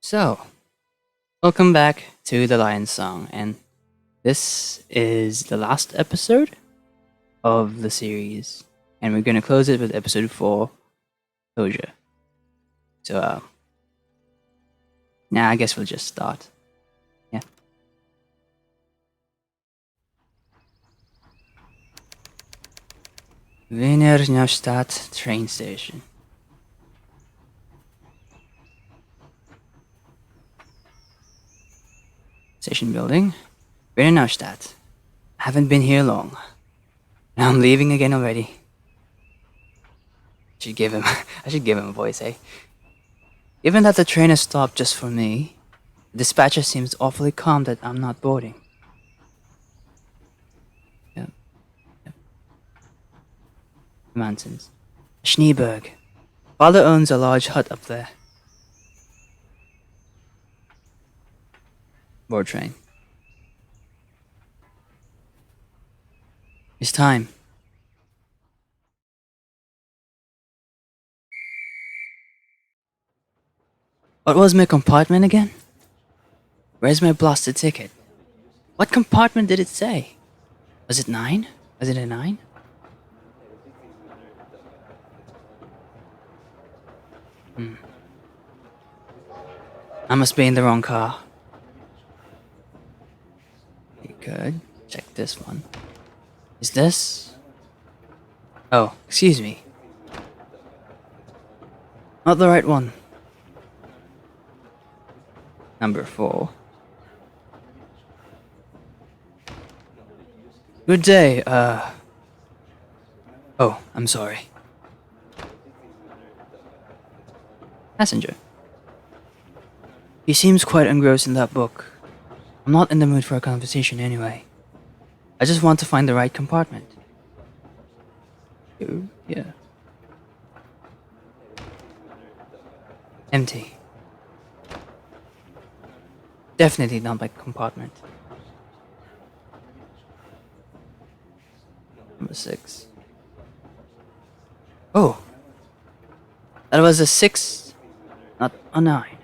So, welcome back to The Lion Song, and this is the last episode of the series, and we're gonna close it with episode 4, Closure. So, now I guess we'll just start. Yeah. Wiener Neustadt train station. Station building. Wiener Neustadt. I haven't been here long. And I'm leaving again already. Should give him I should give him a voice, eh? Given that the train has stopped just for me, the dispatcher seems awfully calm that I'm not boarding. Yep. Mountains. Schneeberg. Father owns a large hut up there. Board train. It's time. What was my compartment again? Where's my blasted ticket? What compartment did it say? Was it 9? Was it a 9? I must be in the wrong car. You could check this one. Is this? Oh, excuse me. Not the right one. Number 4. Good day, Oh, I'm sorry. Passenger. He seems quite engrossed in that book. I'm not in the mood for a conversation anyway. I just want to find the right compartment. Yeah. Empty. Definitely not my compartment. Number 6. Oh! That was a 6, not a 9.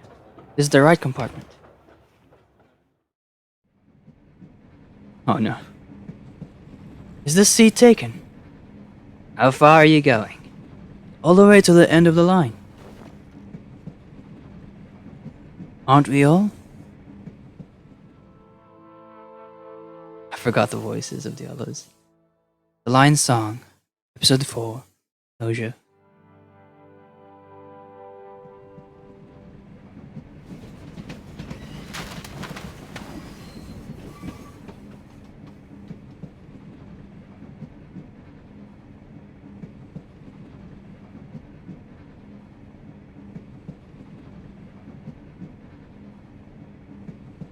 This is the right compartment. Oh no. Is this seat taken? How far are you going? All the way to the end of the line. Aren't we all? I forgot the voices of the others. The Lion Song, Episode 4, Closure.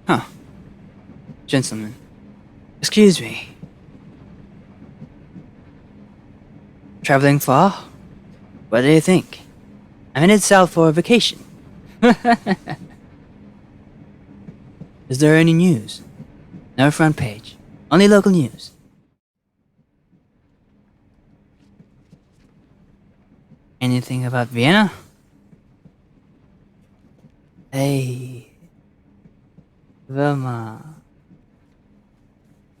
Huh. Gentlemen. Excuse me. Traveling far? What do you think? I'm headed south for a vacation. Is there any news? No front page. Only local news. Anything about Vienna? Hey. Wilma.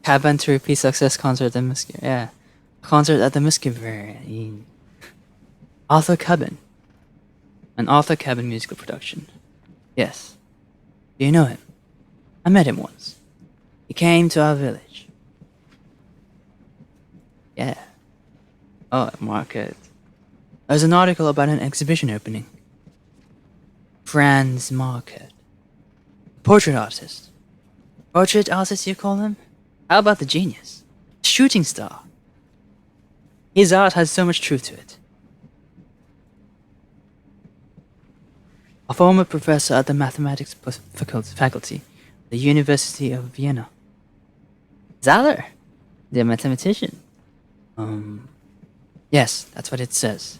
Cabin to repeat success concert at the Musky. Yeah. Concert at the Muskeverein. Arthur Cabin. An Arthur Cabin musical production. Yes. Do you know him? I met him once. He came to our village. Yeah. Oh, market. There's an article about an exhibition opening. Franz Market. Portrait artist. Portrait artist, you call him? How about the genius? Shooting star. His art has so much truth to it. A former professor at the mathematics faculty, the University of Vienna. Zahler, the mathematician. Yes, that's what it says.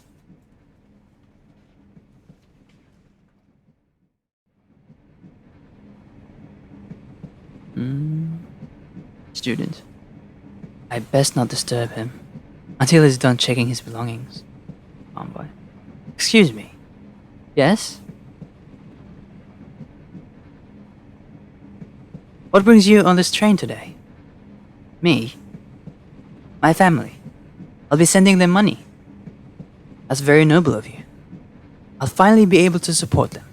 Student. I best not disturb him until he's done checking his belongings. Envoy. Excuse me. Yes? What brings you on this train today? Me? My family. I'll be sending them money. That's very noble of you. I'll finally be able to support them.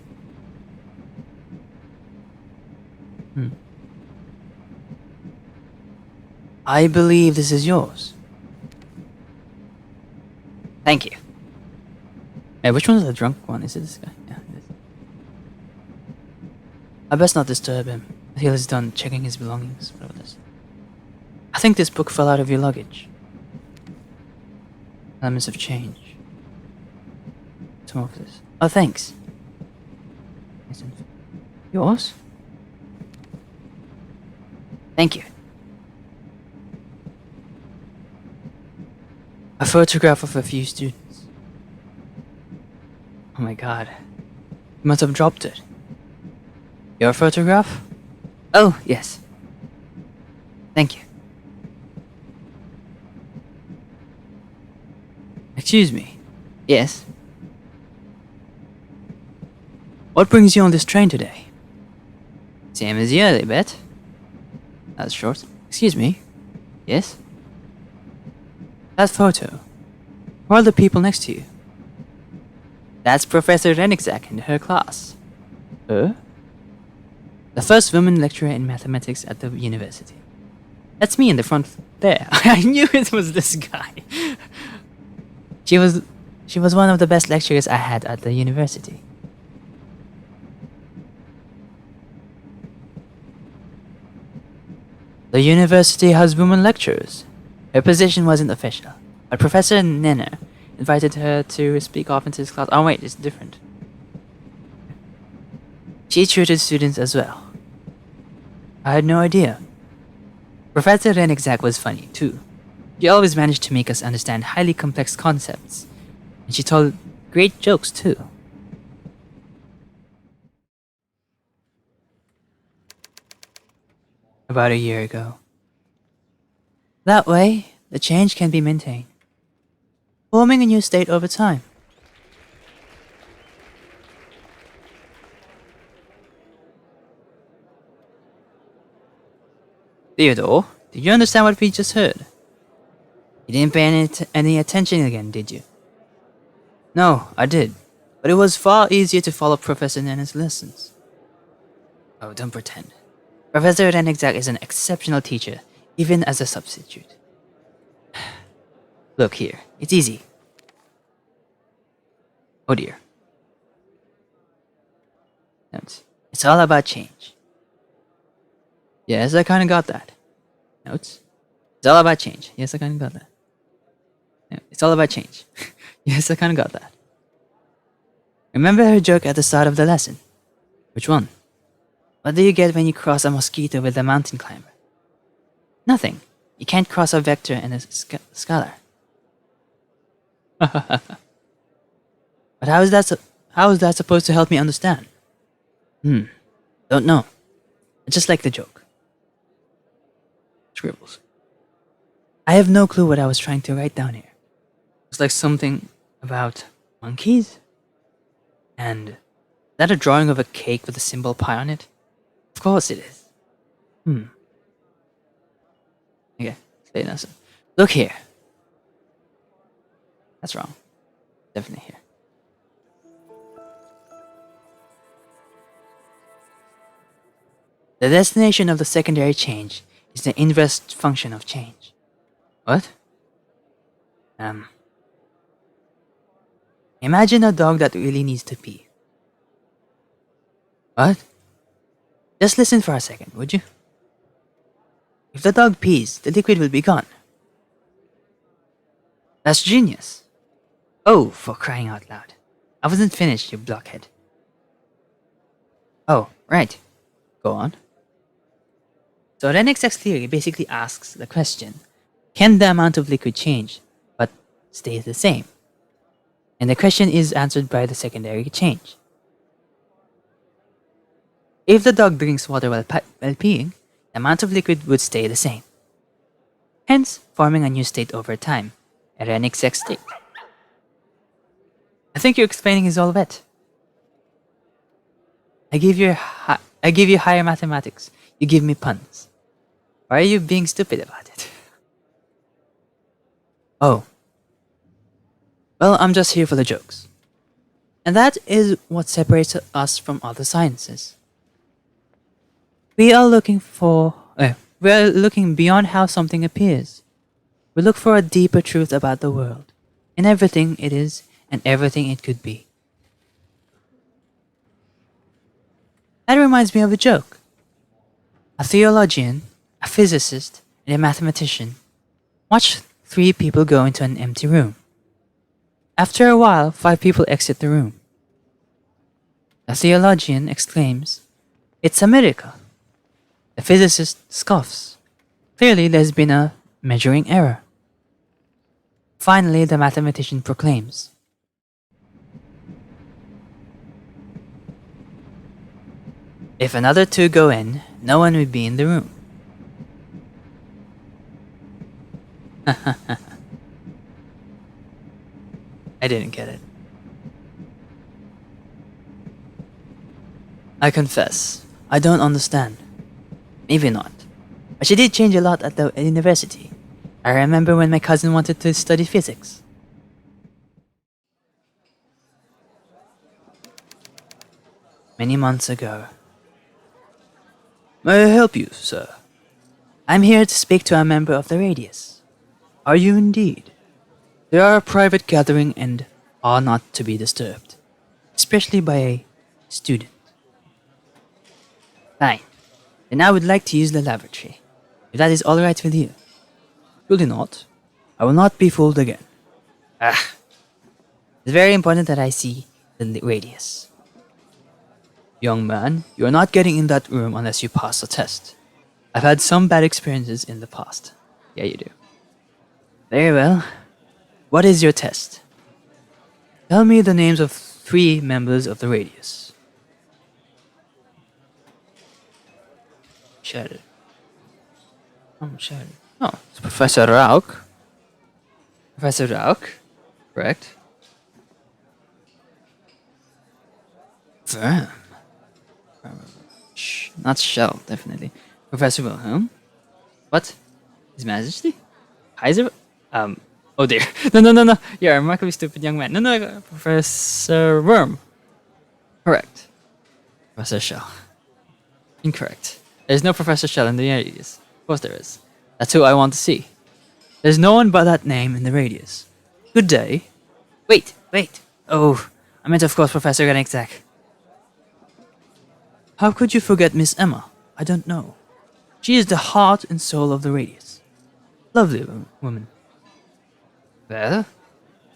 I believe this is yours. Thank you. Hey, which one's the drunk one? Is it this guy? Yeah, it is. I best not disturb him until he's done checking his belongings. Whatever this. I think this book fell out of your luggage. Elements of change. Some of this. Oh, thanks. Yours? Thank you. A photograph of a few students. Oh my god. You must have dropped it. Your photograph? Oh, yes. Thank you. Excuse me. Yes? What brings you on this train today? Same as you, I bet. That's short. Excuse me. Yes? That photo. Who are the people next to you? That's Professor Renixak in her class. Her? The first woman lecturer in mathematics at the university. That's me in the front there. I knew it was this guy. She was one of the best lecturers I had at the university. The university has women lecturers. Her position wasn't official, but Professor Nenner invited her to speak often to his class. Oh wait, it's different. She tutored students as well. I had no idea. Professor Renixak was funny, too. She always managed to make us understand highly complex concepts. And she told great jokes, too. About a year ago. That way, the change can be maintained, forming a new state over time. Theodore, did you understand what we just heard? You didn't pay any attention again, did you? No, I did, but it was far easier to follow Professor Nenner's lessons. Oh, don't pretend. Professor Renixak is an exceptional teacher, even as a substitute. Look here, it's easy. Oh dear. Notes. It's all about change. Yes, I kinda got that. Notes. It's all about change. Yes, I kinda got that. Yeah, it's all about change. Yes, I kinda got that. Remember her joke at the start of the lesson? Which one? What do you get when you cross a mosquito with a mountain climber? Nothing. You can't cross a vector and a scalar. But how is that supposed to help me understand? Don't know. I just like the joke. Scribbles. I have no clue what I was trying to write down here. It's like something about monkeys? And is that a drawing of a cake with a symbol pi on it? Of course it is. Okay, say nothing. Look here. That's wrong. Definitely here. The destination of the secondary change is the inverse function of change. What? Imagine a dog that really needs to pee. What? Just listen for a second, would you? If the dog pees, the liquid will be gone. That's genius. Oh, for crying out loud. I wasn't finished, you blockhead. Oh, right. Go on. So Renixak's theory basically asks the question, can the amount of liquid change, but stay the same? And the question is answered by the secondary change. If the dog drinks water while peeing, the amount of liquid would stay the same, hence forming a new state over time, a Renixak state. I think you're explaining is all wet. I give you higher mathematics. You give me puns. Why are you being stupid about it? Oh, well, I'm just here for the jokes. And that is what separates us from other sciences. We are looking for. We are looking beyond how something appears. We look for a deeper truth about the world, in everything it is and everything it could be. That reminds me of a joke. A theologian, a physicist, and a mathematician watch three people go into an empty room. After a while, five people exit the room. The theologian exclaims, "It's a miracle." The physicist scoffs. Clearly, there's been a measuring error. Finally, the mathematician proclaims, "If another two go in, no one would be in the room." I didn't get it. I confess, I don't understand. Maybe not. But she did change a lot at the university. I remember when my cousin wanted to study physics. Many months ago. May I help you, sir? I'm here to speak to a member of the Radius. Are you indeed? They are a private gathering and are not to be disturbed, especially by a student. Fine. Then I would like to use the laboratory, if that is alright with you. Surely not. I will not be fooled again. Ah, it's very important that I see the Radius. Young man, you are not getting in that room unless you pass a test. I've had some bad experiences in the past. Yeah, you do. Very well. What is your test? Tell me the names of three members of the Radius. Shadow. Shadow. Oh, it's Professor Rauk. Professor Rauk. Correct. Verm. Not Shell, definitely. Professor Wilhelm. What? His Majesty? Kaiser? Oh dear. No, no, no, no. You're a remarkably stupid young man. No, no, Professor Worm. Correct. Professor Shell. Incorrect. There's no Professor Shell in the Radius. Of course there is. That's who I want to see. There's no one but that name in the Radius. Good day. Wait, wait. Oh, I meant of course Professor Renixak. How could you forget Miss Emma? I don't know. She is the heart and soul of the Radius. Lovely woman. Well,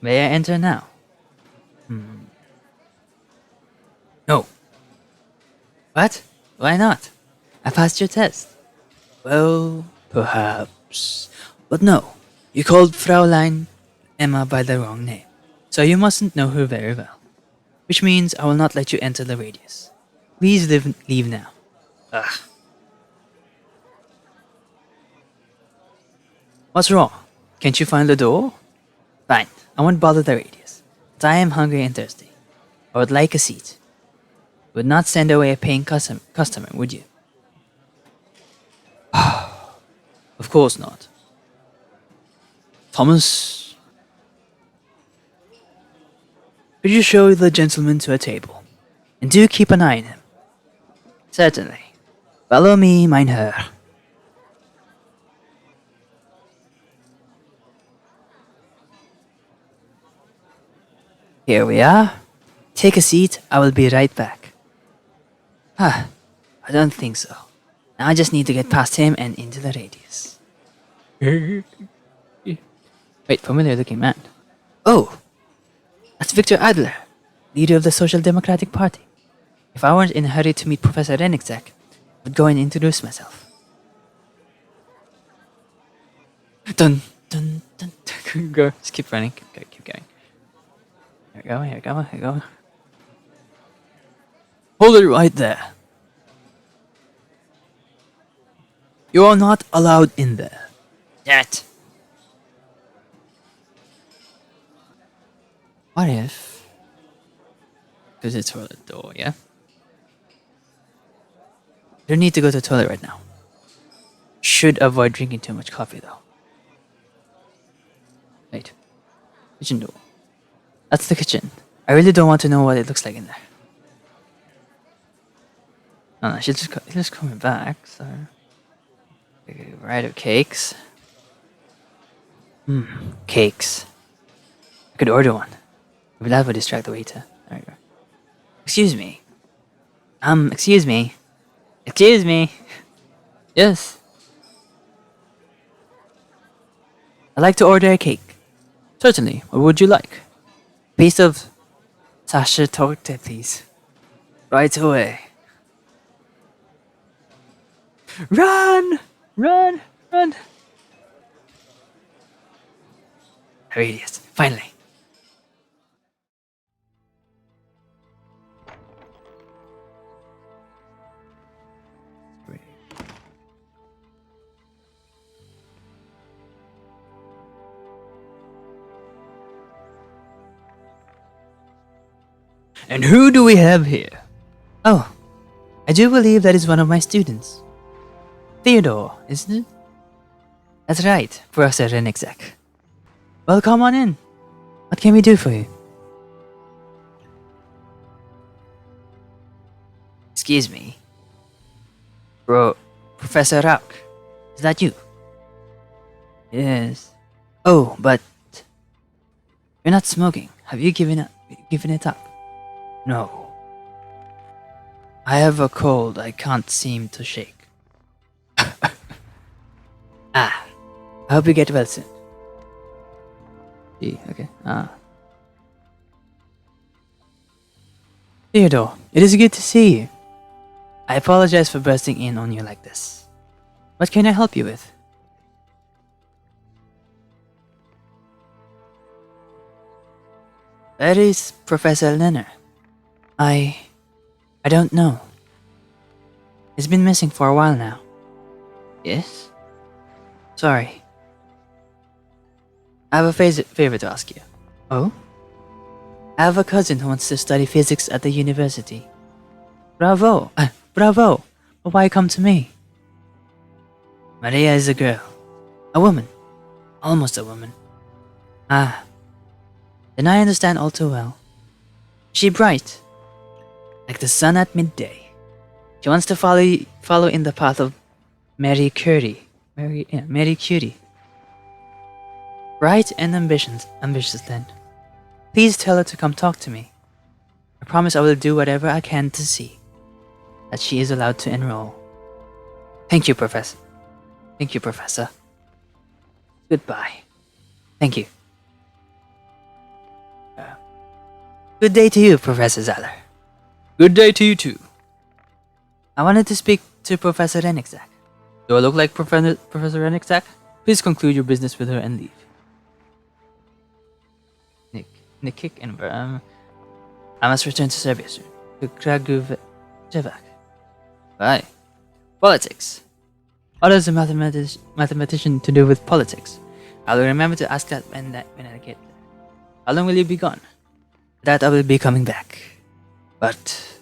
may I enter now? No. What? Why not? I passed your test. Well, perhaps. But no, you called Fraulein Emma by the wrong name. So you mustn't know her very well. Which means I will not let you enter the Radius. Please leave now. Ugh. What's wrong? Can't you find the door? Fine, I won't bother the Radius. But I am hungry and thirsty. I would like a seat. You would not send away a paying customer, would you? Of course not. Thomas, could you show the gentleman to a table? And do keep an eye on him. Certainly. Follow me, mein Herr. Here we are. Take a seat, I will be right back. I don't think so. Now I just need to get past him and into the Radius. Wait, familiar looking man. Oh, that's Victor Adler, leader of the Social Democratic Party. If I weren't in a hurry to meet Professor Renixak, I would go and introduce myself. Dun, dun, dun, dun. Go, just keep running, keep going. Here we go, here we go, here we go. Hold it right there. You are not allowed in there. Yet. What if? Because it's for the door, yeah? don't need to go to the toilet right now. Should avoid drinking too much coffee though. Wait. Kitchen door. That's the kitchen. I really don't want to know what it looks like in there. No, she's just coming back, so... Variety of cakes. Cakes. I could order one. Maybe that would distract the waiter. There you go. Excuse me. Excuse me. Excuse me. Yes. I'd like to order a cake. Certainly. What would you like? A piece of Sasha torte, please. Right away. Run! Run! Run! There he is. Finally. And who do we have here? Oh, I do believe that is one of my students. Theodore, isn't it? That's right, Professor Renixak. Well, come on in. What can we do for you? Excuse me. Professor Rauk, is that you? Yes. Oh, but you're not smoking. Have you given it up? No. I have a cold I can't seem to shake. I hope you get well soon. Okay. Theodore, it is good to see you. I apologize for bursting in on you like this. What can I help you with? Where is Professor Lenner? I don't know. He's been missing for a while now. Yes? Sorry. I have a favor to ask you. Oh? I have a cousin who wants to study physics at the university. Bravo! Bravo! But why come to me? Maria is a girl. A woman. Almost a woman. Then I understand all too well. She bright. Like the sun at midday. She wants to follow in the path of Mary Curie. Mary Curie. Bright and ambitious then. Please tell her to come talk to me. I promise I will do whatever I can to see that she is allowed to enroll. Thank you, Professor. Thank you, Professor. Goodbye. Thank you. Good day to you, Professor Zeller. Good day to you too. I wanted to speak to Professor Renixak. Do I look like Professor Renixak? Please conclude your business with her and leave. Nikik and I must return to Serbia soon. To Kragujevac. Bye. Politics. What does a mathematician to do with politics? I will remember to ask that when I get there. How long will you be gone? That I will be coming back. But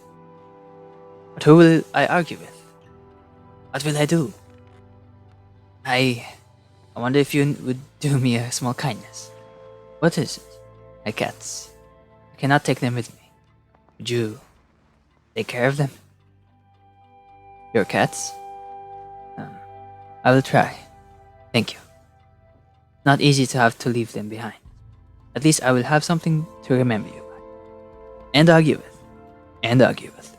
who will I argue with? What will I do? I wonder if you would do me a small kindness. What is it? My cats. I cannot take them with me. Would you take care of them? Your cats? I will try. Thank you. Not easy to have to leave them behind. At least I will have something to remember you by. And argue with. And argue with.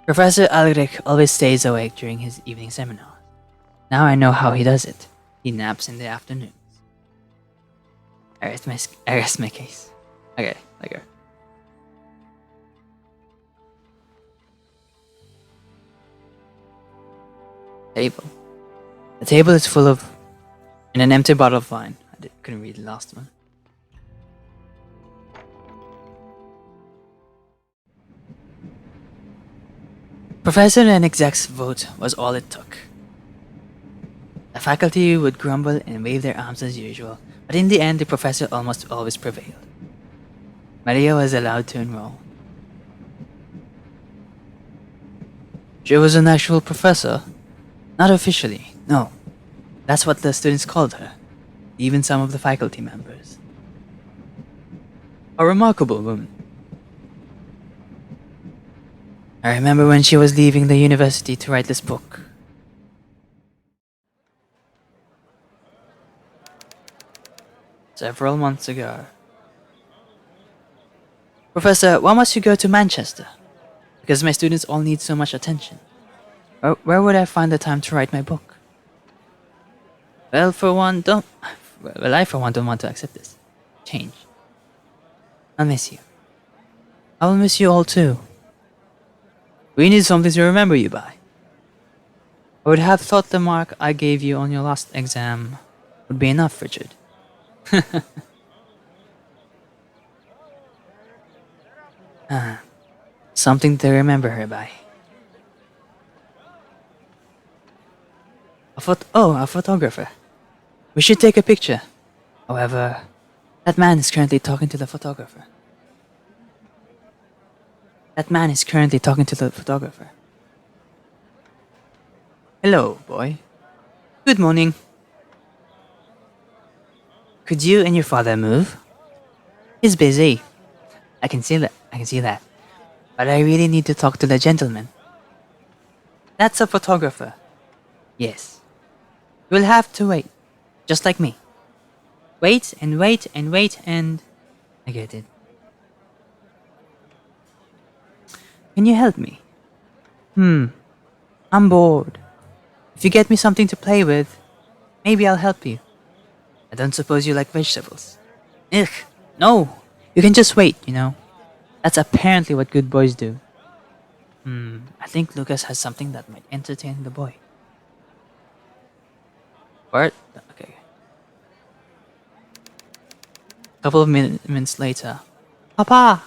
Professor Alrich always stays awake during his evening seminars. Now I know how he does it. He naps in the afternoons. I rest my case. Okay, let go. Table. The table is full of... and an empty bottle of wine. I couldn't read the last one. Professor Renixak's vote was all it took. The faculty would grumble and wave their arms as usual, but in the end the professor almost always prevailed. Maria was allowed to enroll. She was an actual professor. Not officially, no. That's what the students called her. Even some of the faculty members. A remarkable woman. I remember when she was leaving the university to write this book. Several months ago. Professor, why must you go to Manchester? Because my students all need so much attention. Where would I find the time to write my book? Well, for one, don't. Well, I for one don't want to accept this change. I'll miss you. I will miss you all too. We need something to remember you by. I would have thought the mark I gave you on your last exam would be enough, Richard. Something to remember her by. A photographer. We should take a picture. However, that man is currently talking to the photographer. Hello, boy. Good morning. Could you and your father move? He's busy. I can see that. But I really need to talk to the gentleman. That's a photographer. Yes. You'll have to wait. Just like me. Wait and wait and wait and... I get it. Can you help me? I'm bored. If you get me something to play with, maybe I'll help you. I don't suppose you like vegetables. Ugh, no. You can just wait, you know. That's apparently what good boys do. I think Lucas has something that might entertain the boy. What? Okay. Couple of minutes later. Papa!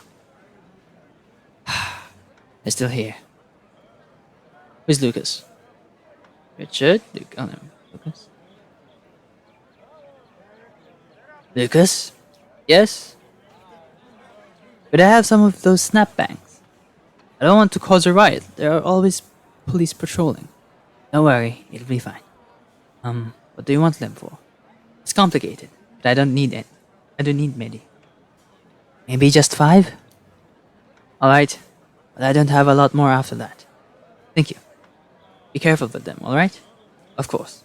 They're still here. Who's Lucas? Richard? Lucas? Lucas? Yes? Could I have some of those snapbangs? I don't want to cause a riot. There are always police patrolling. Don't worry, it'll be fine. What do you want them for? It's complicated, but I don't need it. I don't need many. Maybe just 5? Alright, but I don't have a lot more after that. Thank you. Be careful with them, alright? Of course.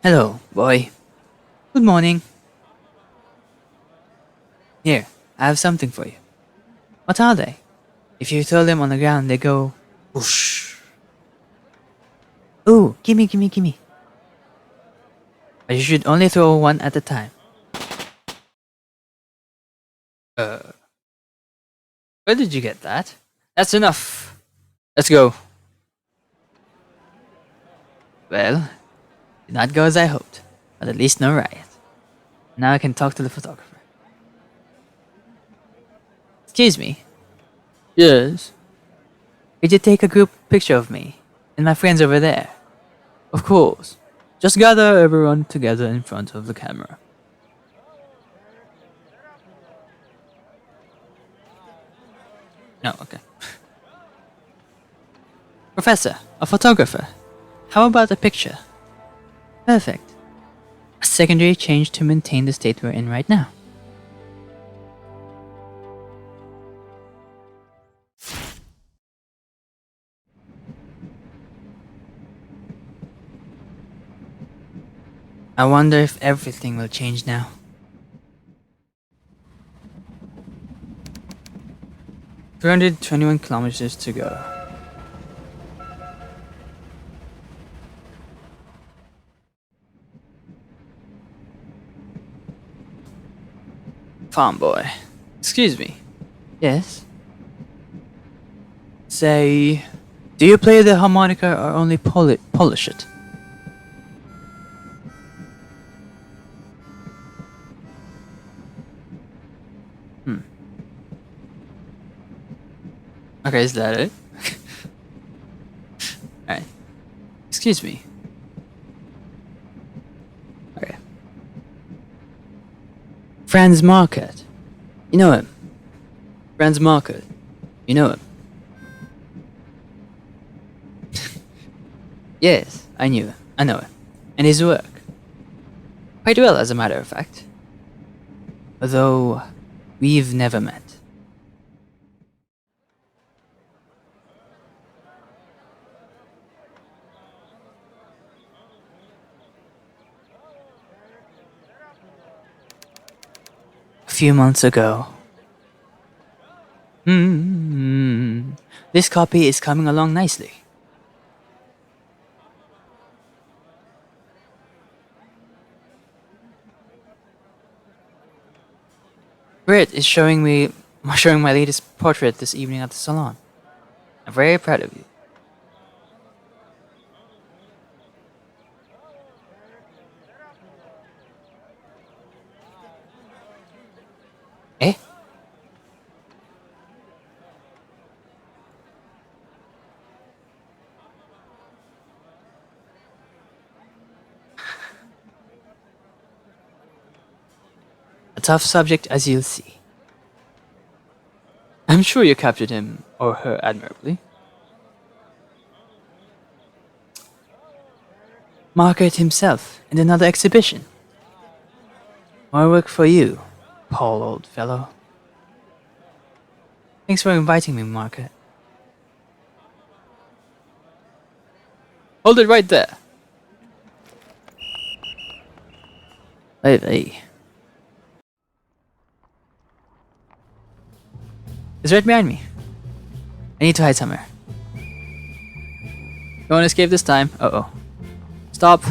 Hello, boy. Good morning. Here, I have something for you. What are they? If you throw them on the ground, they go whoosh. Ooh, gimme. But you should only throw one at a time. Where did you get that? That's enough. Let's go. Well, did not go as I hoped, but at least no riot. Now I can talk to the photographer. Excuse me. Yes. Could you take a group picture of me and my friends over there? Of course. Just gather everyone together in front of the camera. No, okay. Professor, a photographer. How about a picture? Perfect. A secondary change to maintain the state we're in right now. I wonder if everything will change now. 321 kilometers to go. Farm boy. Excuse me. Yes? Say, do you play the harmonica or only polish it? Okay, is that it? Alright. Excuse me. Okay. Franz Market. You know him. Franz Market. You know him. Yes, I know him. And his work. Quite well, as a matter of fact. Although, we've never met. A few months ago. This copy is coming along nicely. Britt is showing my latest portrait this evening at the salon. I'm very proud of you. Eh? A tough subject, as you'll see. I'm sure you captured him or her admirably. Margaret himself in another exhibition. More work for you, Paul, old fellow. Thanks for inviting me, Margaret. Hold it right there. Hey. It's right behind me. I need to hide somewhere. Don't escape this time. Uh-oh. Stop.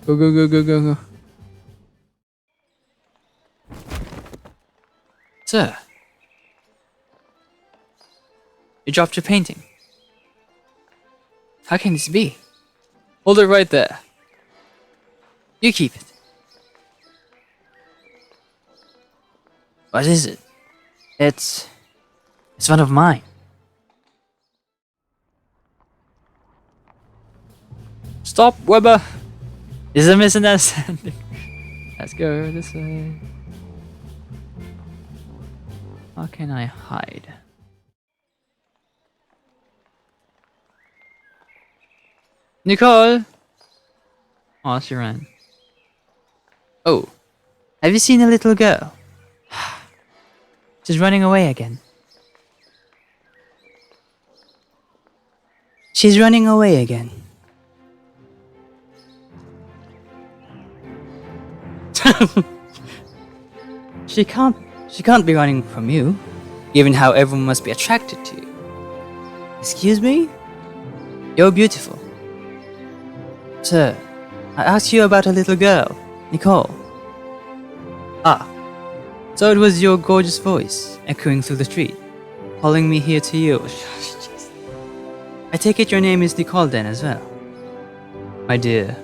Go. Sir. You dropped your painting. How can this be? Hold it right there. You keep it. What is it? It's one of mine. Stop, Weber! Is a misunderstanding. Let's go this way. How can I hide? Nicole! Oh, she ran. Oh, have you seen a little girl? She's running away again. She's running away again. She can't be running from you, given how everyone must be attracted to you. Excuse me? You're beautiful. Sir, I asked you about a little girl, Nicole. Ah, so it was your gorgeous voice echoing through the street, calling me here to you. I take it your name is Nicole then as well. My dear.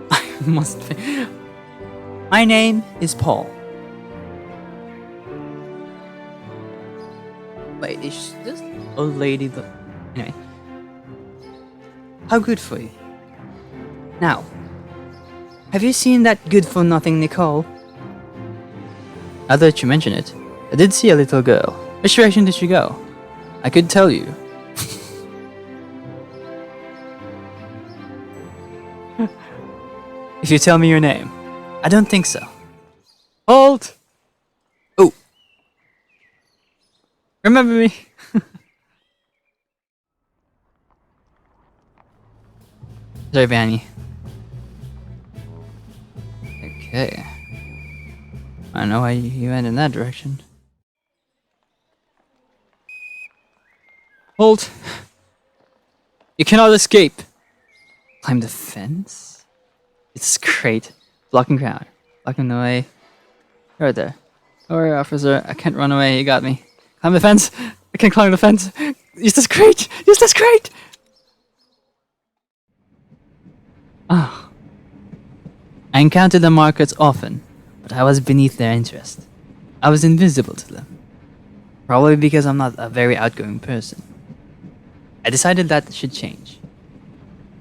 I must be. My name is Paul. Wait, is this old lady the... Anyway. How good for you. Now, have you seen that good-for-nothing Nicole? Now that you mention it, I did see a little girl. Which direction did she go? I could tell you. If you tell me your name. I don't think so. Hold! Oh! Remember me? Sorry, Vanny. Okay. I don't know why you went in that direction. Hold! You cannot escape! Climb the fence? It's great. Blocking ground. Blocking the way. Right there. Don't worry, officer. I can't run away. You got me. Climb the fence! I can climb the fence! Use this crate! Use this crate! Ah. I encountered the markets often, but I was beneath their interest. I was invisible to them. Probably because I'm not a very outgoing person. I decided that should change.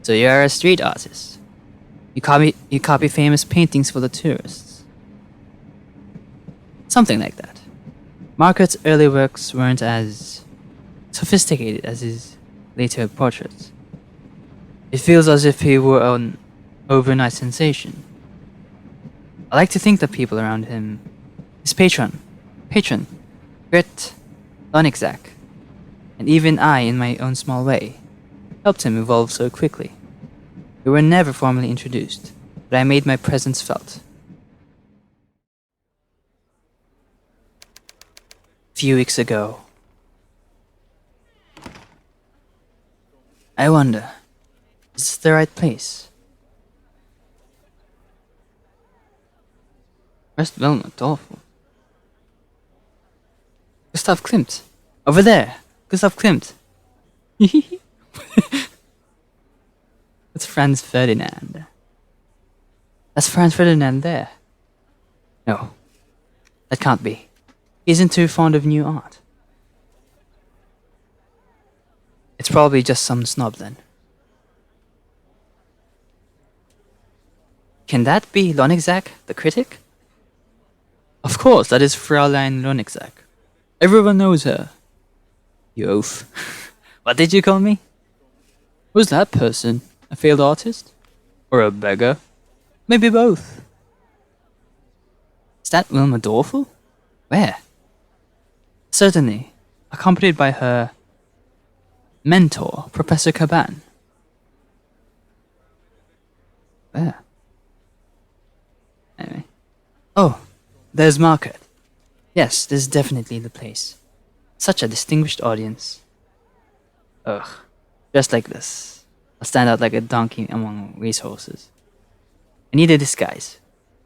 So you are a street artist. You copy famous paintings for the tourists. Something like that. Marquardt's early works weren't as sophisticated as his later portraits. It feels as if he were an overnight sensation. I like to think that people around him, his patron, Grit Lonigzak, and even I, in my own small way, helped him evolve so quickly. We were never formally introduced, but I made my presence felt. A few weeks ago, I wonder, is this the right place? Where's Wilma Dolphin? Gustav Klimt. Over there. Gustav Klimt. That's Franz Ferdinand. That's Franz Ferdinand there. No. That can't be. He isn't too fond of new art. It's probably just some snob then. Can that be Lonigzak, the critic? Of course, that is Fraulein Lonigzak. Everyone knows her. You oaf. What did you call me? Who's that person? A failed artist? Or a beggar? Maybe both. Is that Wilma Dorfel? Where? Certainly, accompanied by her mentor, Professor Caban. Where? Anyway. Oh, there's Marquardt. Yes, this is definitely the place. Such a distinguished audience. Ugh, just like this. I'll stand out like a donkey among racehorses. I need a disguise.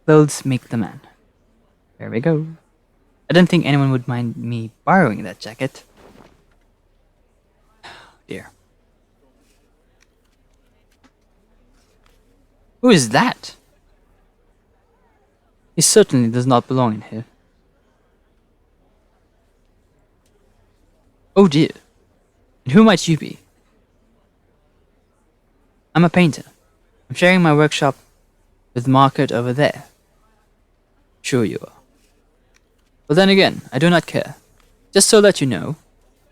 Clothes make the man. There we go. I don't think anyone would mind me borrowing that jacket. Dear. Who is that? He certainly does not belong in here. Oh dear. And who might you be? I'm a painter. I'm sharing my workshop with Marquardt over there. Sure you are. But then again, I do not care. Just so that you know,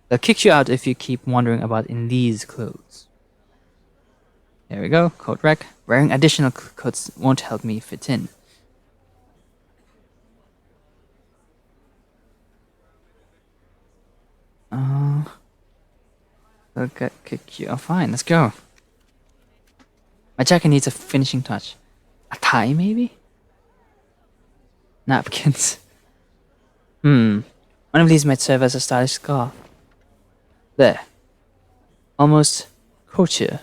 they'll kick you out if you keep wandering about in these clothes. There we go, coat rack. Wearing additional coats won't help me fit in. They'll kick you. Oh, fine, let's go. My jacket needs a finishing touch. A tie, maybe? Napkins. One of these might serve as a stylish scarf. There. Almost courtier.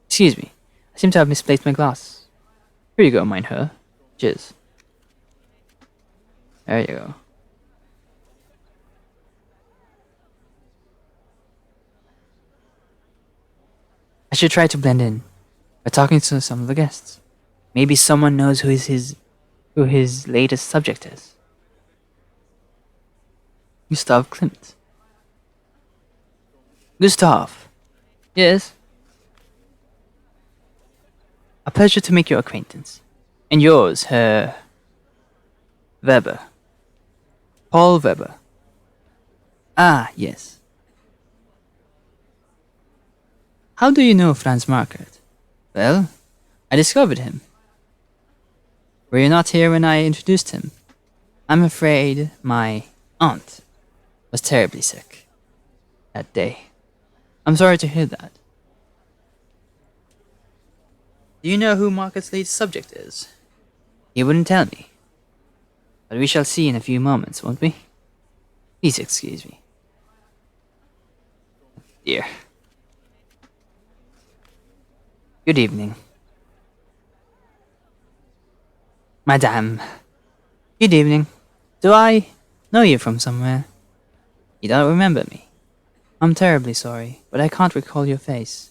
Excuse me. I seem to have misplaced my glass. Here you go, mine her. Cheers. There you go. I should try to blend in by talking to some of the guests. Maybe someone knows who his latest subject is. Gustav Klimt. Gustav. Yes? A pleasure to make your acquaintance. And yours, Herr Weber. Paul Weber. Ah, yes. How do you know Franz Marquardt? Well, I discovered him. Were you not here when I introduced him? I'm afraid my aunt was terribly sick that day. I'm sorry to hear that. Do you know who Marquardt's latest subject is? He wouldn't tell me. But we shall see in a few moments, won't we? Please excuse me. Dear. Good evening. Madame. Good evening. Do I know you from somewhere? You don't remember me? I'm terribly sorry, but I can't recall your face.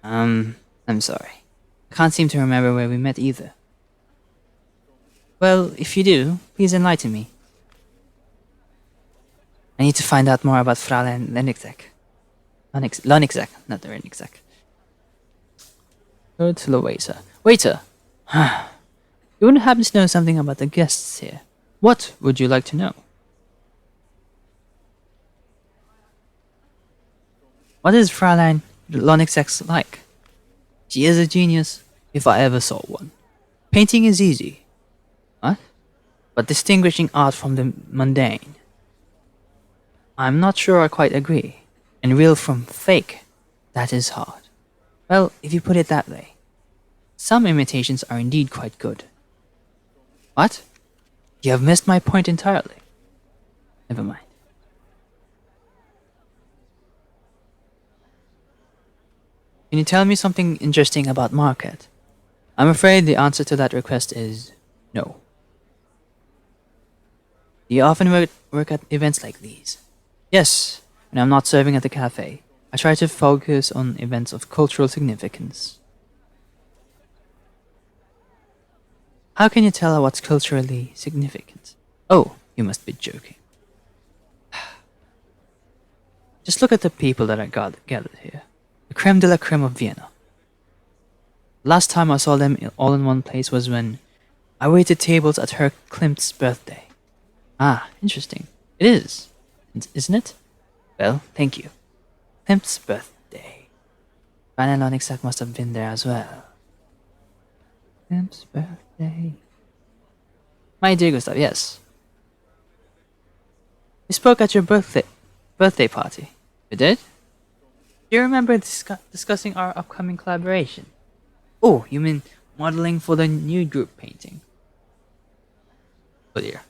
I'm sorry. I can't seem to remember where we met either. Well, if you do, please enlighten me. I need to find out more about Fraulein Lenigzek. Lonixac, not the Renixac. Go to the waiter. Waiter! You wouldn't happen to know something about the guests here. What would you like to know? What is Fräulein Lonixac like? She is a genius, if I ever saw one. Painting is easy. What? But distinguishing art from the mundane. I'm not sure I quite agree. And real from fake, that is hard. Well, if you put it that way. Some imitations are indeed quite good. What? You have missed my point entirely. Never mind. Can you tell me something interesting about Market? I'm afraid the answer to that request is no. Do you often work at events like these? Yes, when I'm not serving at the cafe. I try to focus on events of cultural significance. How can you tell what's culturally significant? Oh, you must be joking. Just look at the people that are gathered here. The creme de la creme of Vienna. Last time I saw them all in one place was when I waited tables at Herr Klimt's birthday. Ah, interesting. It is, isn't it? Well, thank you. Klimt's birthday. Fräulein Lonixac must have been there as well. Klimt's birthday. My dear Gustav, yes. We spoke at your birthday party. You did? Do you remember discussing our upcoming collaboration? Oh, you mean modeling for the new group painting? Oh dear.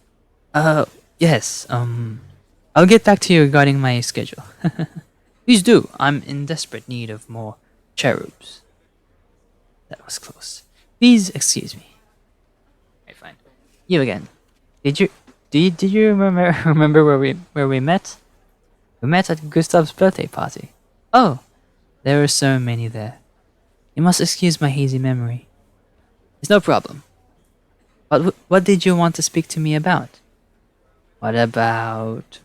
Yes, I'll get back to you regarding my schedule. Please do. I'm in desperate need of more cherubs. That was close. Please excuse me. Right, fine. You again. Did you remember where we met? We met at Gustav's birthday party. Oh, there were so many there. You must excuse my hazy memory. It's no problem. But what did you want to speak to me about? What about...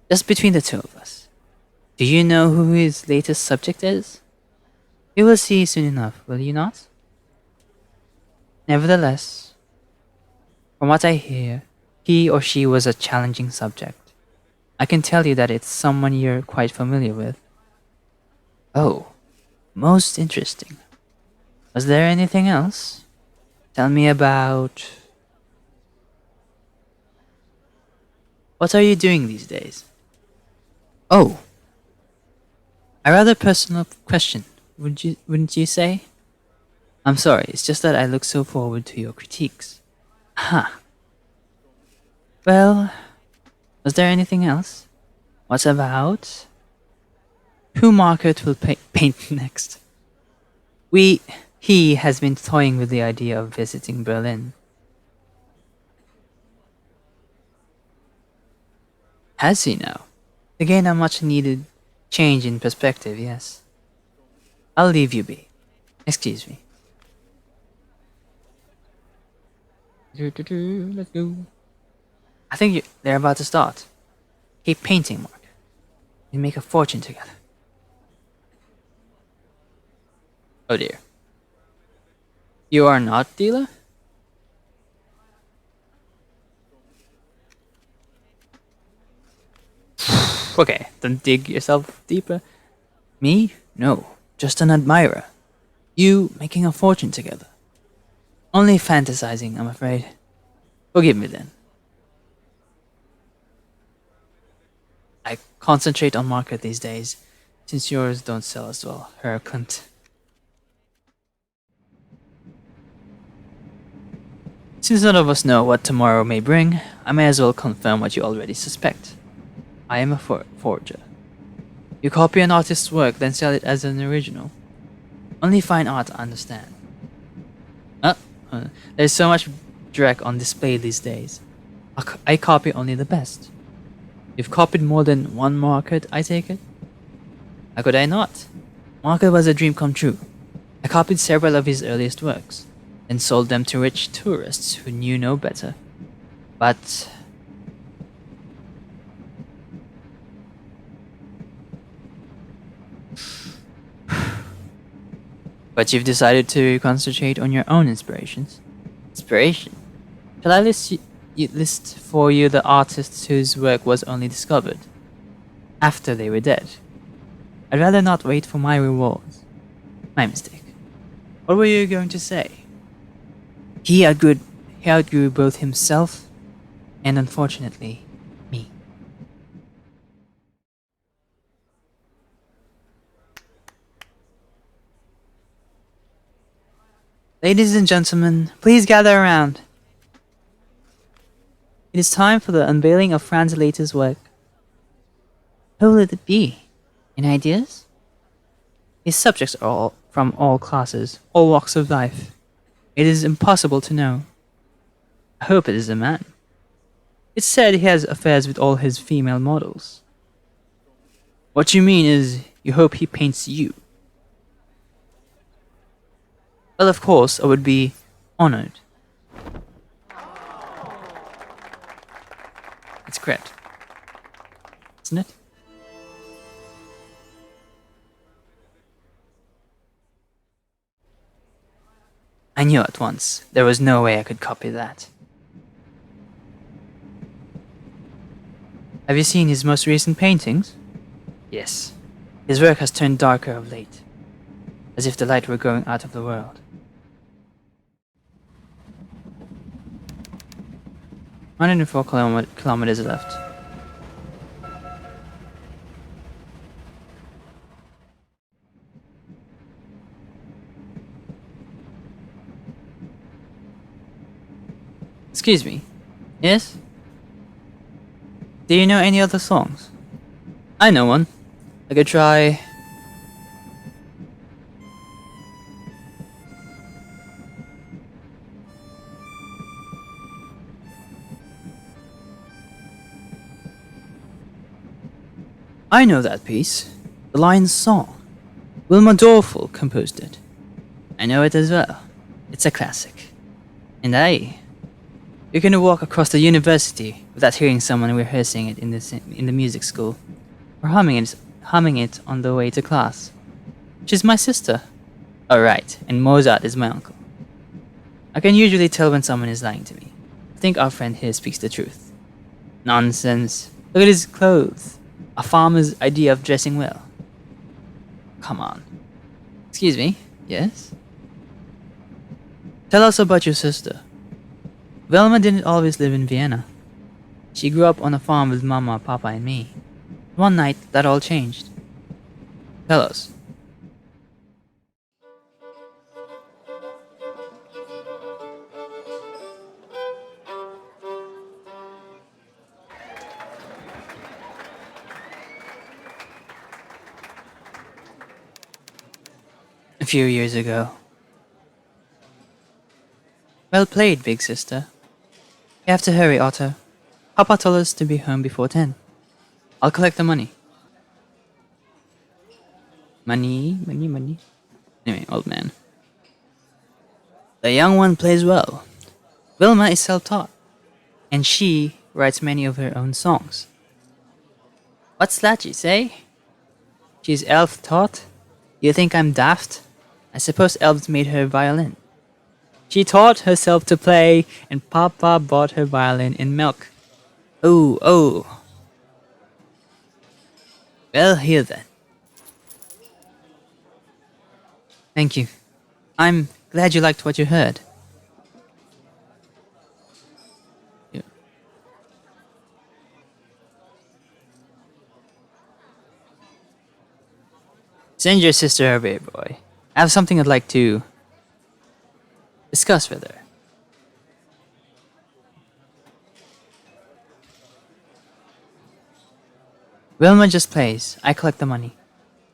just between the two of us. Do you know who his latest subject is? You will see soon enough, will you not? Nevertheless, from what I hear, he or she was a challenging subject. I can tell you that it's someone you're quite familiar with. Oh, most interesting. Was there anything else? Tell me about... What are you doing these days? Oh, a rather personal question, wouldn't you say? I'm sorry, it's just that I look so forward to your critiques. Ha. Well, was there anything else? What about... Who Margaret will paint next? He has been toying with the idea of visiting Berlin. Has he now? To gain a much needed change in perspective, yes. I'll leave you be. Excuse me. Let's go. I think they're about to start. Keep painting, Mark. We make a fortune together. Oh dear. You are not, dealer? Okay, don't dig yourself deeper. Me? No, just an admirer. You making a fortune together. Only fantasizing, I'm afraid. Forgive me then. I concentrate on market these days, since yours don't sell as well, Herr Klimt. Since none of us know what tomorrow may bring, I may as well confirm what you already suspect. I am a forger. You copy an artist's work, then sell it as an original. Only fine art I understand. There's so much dreck on display these days. I copy only the best. You've copied more than one Market, I take it? How could I not? Market was a dream come true. I copied several of his earliest works, and sold them to rich tourists who knew no better. But you've decided to concentrate on your own inspirations. Inspiration? Shall I list for you the artists whose work was only discovered after they were dead? I'd rather not wait for my rewards. My mistake. What were you going to say? He outgrew both himself and, unfortunately, me. Ladies and gentlemen, please gather around. It is time for the unveiling of Franz Later's work. Who will it be? Any ideas? His subjects are all from all classes, all walks of life. It is impossible to know. I hope it is a man. It's said he has affairs with all his female models. What you mean is, you hope he paints you. Well, of course, I would be honored. It's correct, isn't it? I knew at once there was no way I could copy that. Have you seen his most recent paintings? Yes. His work has turned darker of late, as if the light were going out of the world. 104 kilometers left. Excuse me. Yes? Do you know any other songs? I know one. I could try... I know that piece. The Lion's Song. Wilma Dorfel composed it. I know it as well. It's a classic. And you're gonna walk across the university without hearing someone rehearsing it in the music school, or humming it on the way to class. She's my sister. Oh right, and Mozart is my uncle. I can usually tell when someone is lying to me. I think our friend here speaks the truth. Nonsense. Look at his clothes. A farmer's idea of dressing well. Come on. Excuse me? Yes? Tell us about your sister. Velma didn't always live in Vienna. She grew up on a farm with Mama, Papa, and me. One night, that all changed. Tell us. A few years ago. Well played, big sister. You have to hurry, Otto. Papa told us to be home before 10. I'll collect the money. Money. Anyway, old man. The young one plays well. Wilma is self-taught, and she writes many of her own songs. What's that you say? She's elf-taught? You think I'm daft? I suppose elves made her violin. She taught herself to play, and Papa bought her violin in milk. Oh. Well, here then. Thank you. I'm glad you liked what you heard. Yeah. Send your sister away, boy. I have something I'd like to discuss with her. Wilma just plays. I collect the money.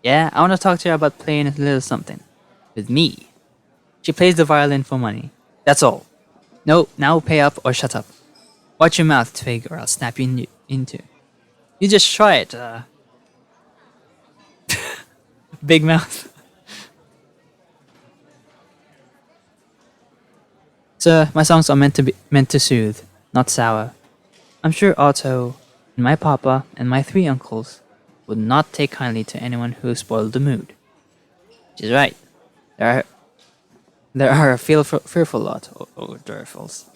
Yeah, I want to talk to her about playing a little something. With me. She plays the violin for money. That's all. No, now pay up or shut up. Watch your mouth, Twig, or I'll snap you into. You just try it, Big mouth. Sir, my songs are meant to soothe, not sour. I'm sure Otto and my papa and my three uncles would not take kindly to anyone who spoiled the mood. She's right. There are there are a fearful lot of Durafels.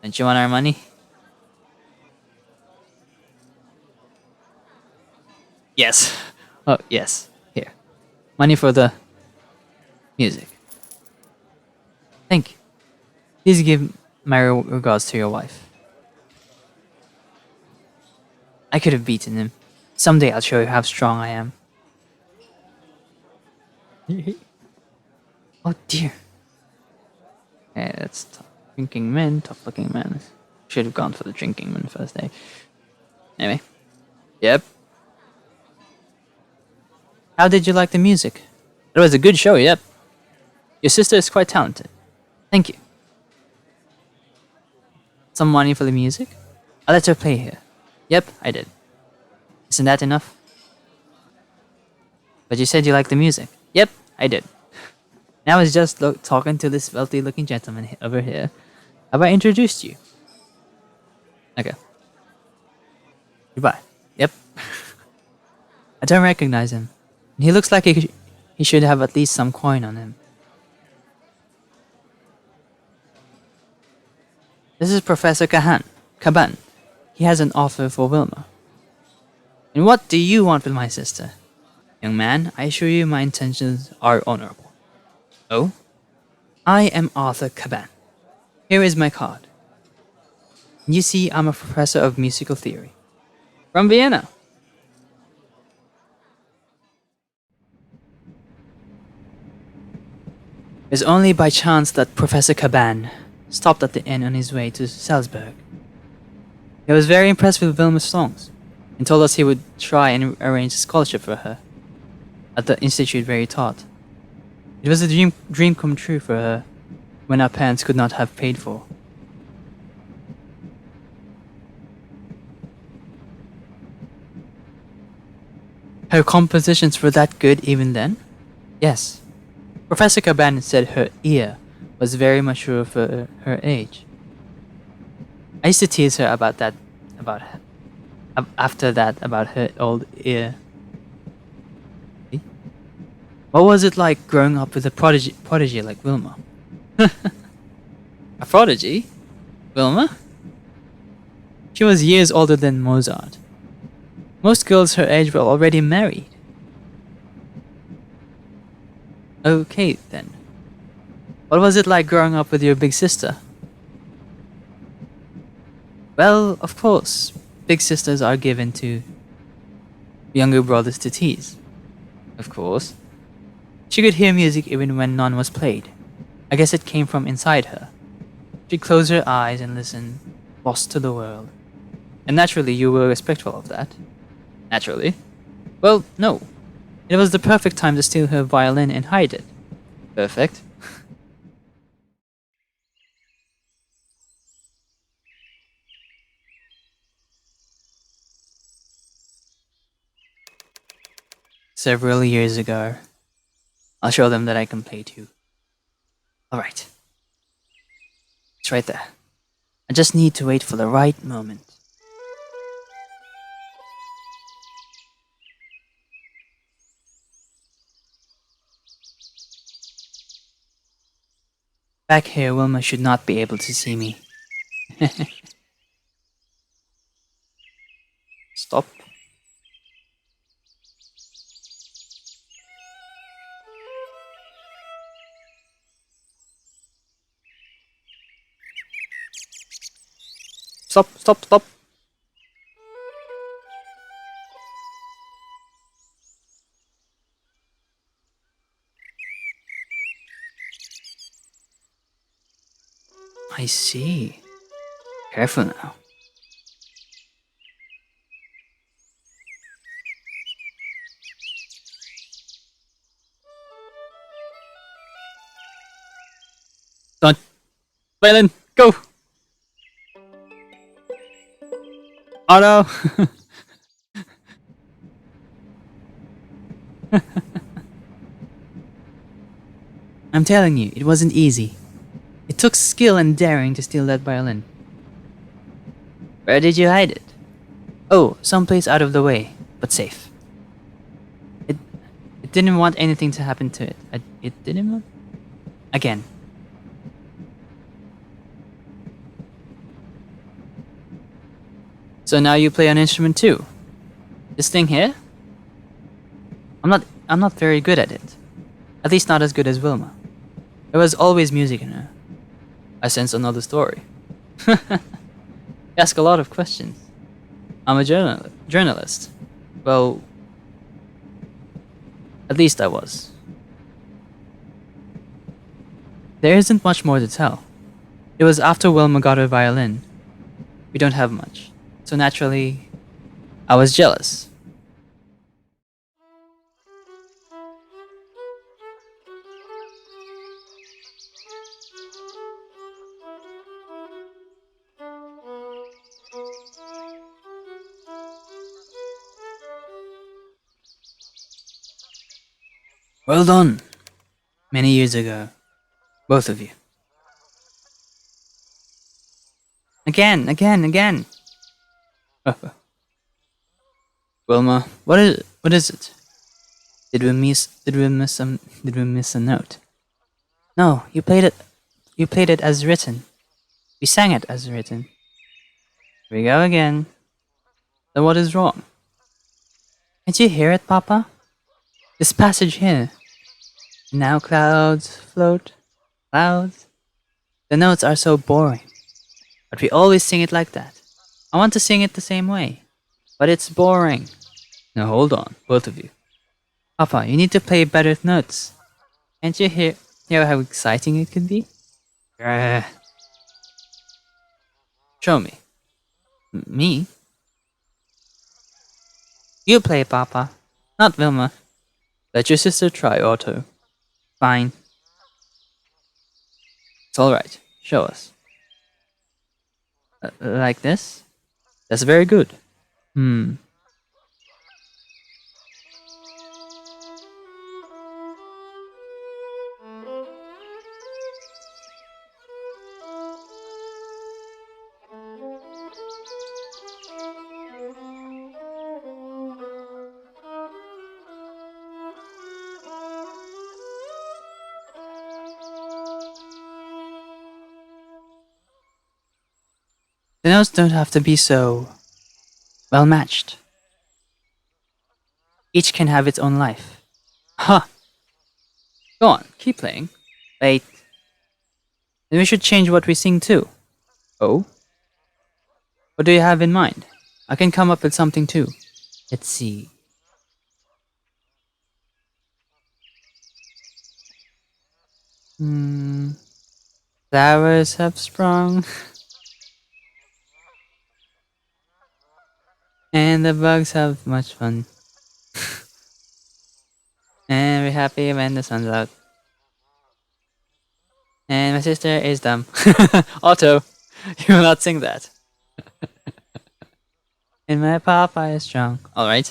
Don't you want our money? Yes. Oh yes. Here. Money for the music. Thank you. Please give my regards to your wife. I could have beaten him. Someday I'll show you how strong I am. Oh dear. Yeah, that's tough. Drinking men, tough looking men. Should have gone for the drinking men first day. Anyway. Yep. How did you like the music? It was a good show, yep. Your sister is quite talented. Thank you. Some money for the music? I'll let her play here. Yep, I did. Isn't that enough? But you said you liked the music. Yep, I did. Now it's just talking to this wealthy looking gentleman over here. Have I introduced you? Okay. Goodbye. Yep. I don't recognize him. He looks like he should have at least some coin on him. This is Professor Caban. He has an offer for Wilma. And what do you want with my sister? Young man, I assure you my intentions are honorable. Oh? I am Arthur Caban. Here is my card. You see, I'm a professor of musical theory. From Vienna. It's only by chance that Professor Caban stopped at the inn on his way to Salzburg. He was very impressed with Wilma's songs and told us he would try and arrange a scholarship for her at the institute where he taught. It was a dream come true for her when our parents could not have paid for. Her compositions were that good even then? Yes. Professor Caban said her ear was very mature for her age. I used to tease her about that, after that about her old ear. What was it like growing up with a prodigy like Wilma? A prodigy? Wilma? She was years older than Mozart. Most girls her age were already married. Okay, then. What was it like growing up with your big sister? Well, of course, big sisters are given to younger brothers to tease. Of course. She could hear music even when none was played. I guess it came from inside her. She'd close her eyes and listen, lost to the world. And naturally, you were respectful of that. Naturally. Well, no. It was the perfect time to steal her violin and hide it. Perfect. Several years ago. I'll show them that I can play too. Alright. It's right there. I just need to wait for the right moment. Back here, Wilma should not be able to see me. Stop. Stop, stop, stop. I see. Careful now. Don't. Violin, go! Oh no! I'm telling you, it wasn't easy. It took skill and daring to steal that violin. Where did you hide it? Oh, someplace out of the way, but safe. It it didn't want anything to happen to it. It didn't want... Again. So now you play an instrument too. This thing here? I'm not very good at it. At least not as good as Wilma. There was always music in her. I sense another story. You ask a lot of questions. I'm a journalist. Well, at least I was. There isn't much more to tell. It was after Wilma got her violin. We don't have much. So naturally, I was jealous. Well done. Many years ago. Both of you. Again. Wilma, what is it? Did we miss a note? No, you played it as written. We sang it as written. Here we go again. Then what is wrong? Can't you hear it, Papa? This passage here. Now clouds float, clouds. The notes are so boring. But we always sing it like that. I want to sing it the same way. But it's boring. Now hold on, both of you. Papa, you need to play better notes. Can't you hear how exciting it could be? Show me. Me? You play, Papa. Not Wilma. Let your sister try, Otto. Fine. It's alright. Show us. Like this? That's very good. The notes don't have to be so well matched. Each can have its own life. Huh. Go on, keep playing. Wait. Then we should change what we sing too. Oh? What do you have in mind? I can come up with something too. Let's see. Flowers have sprung. And the bugs have much fun. And we're happy when the sun's out. And my sister is dumb. Otto, you will not sing that. And my papa is strong. Alright,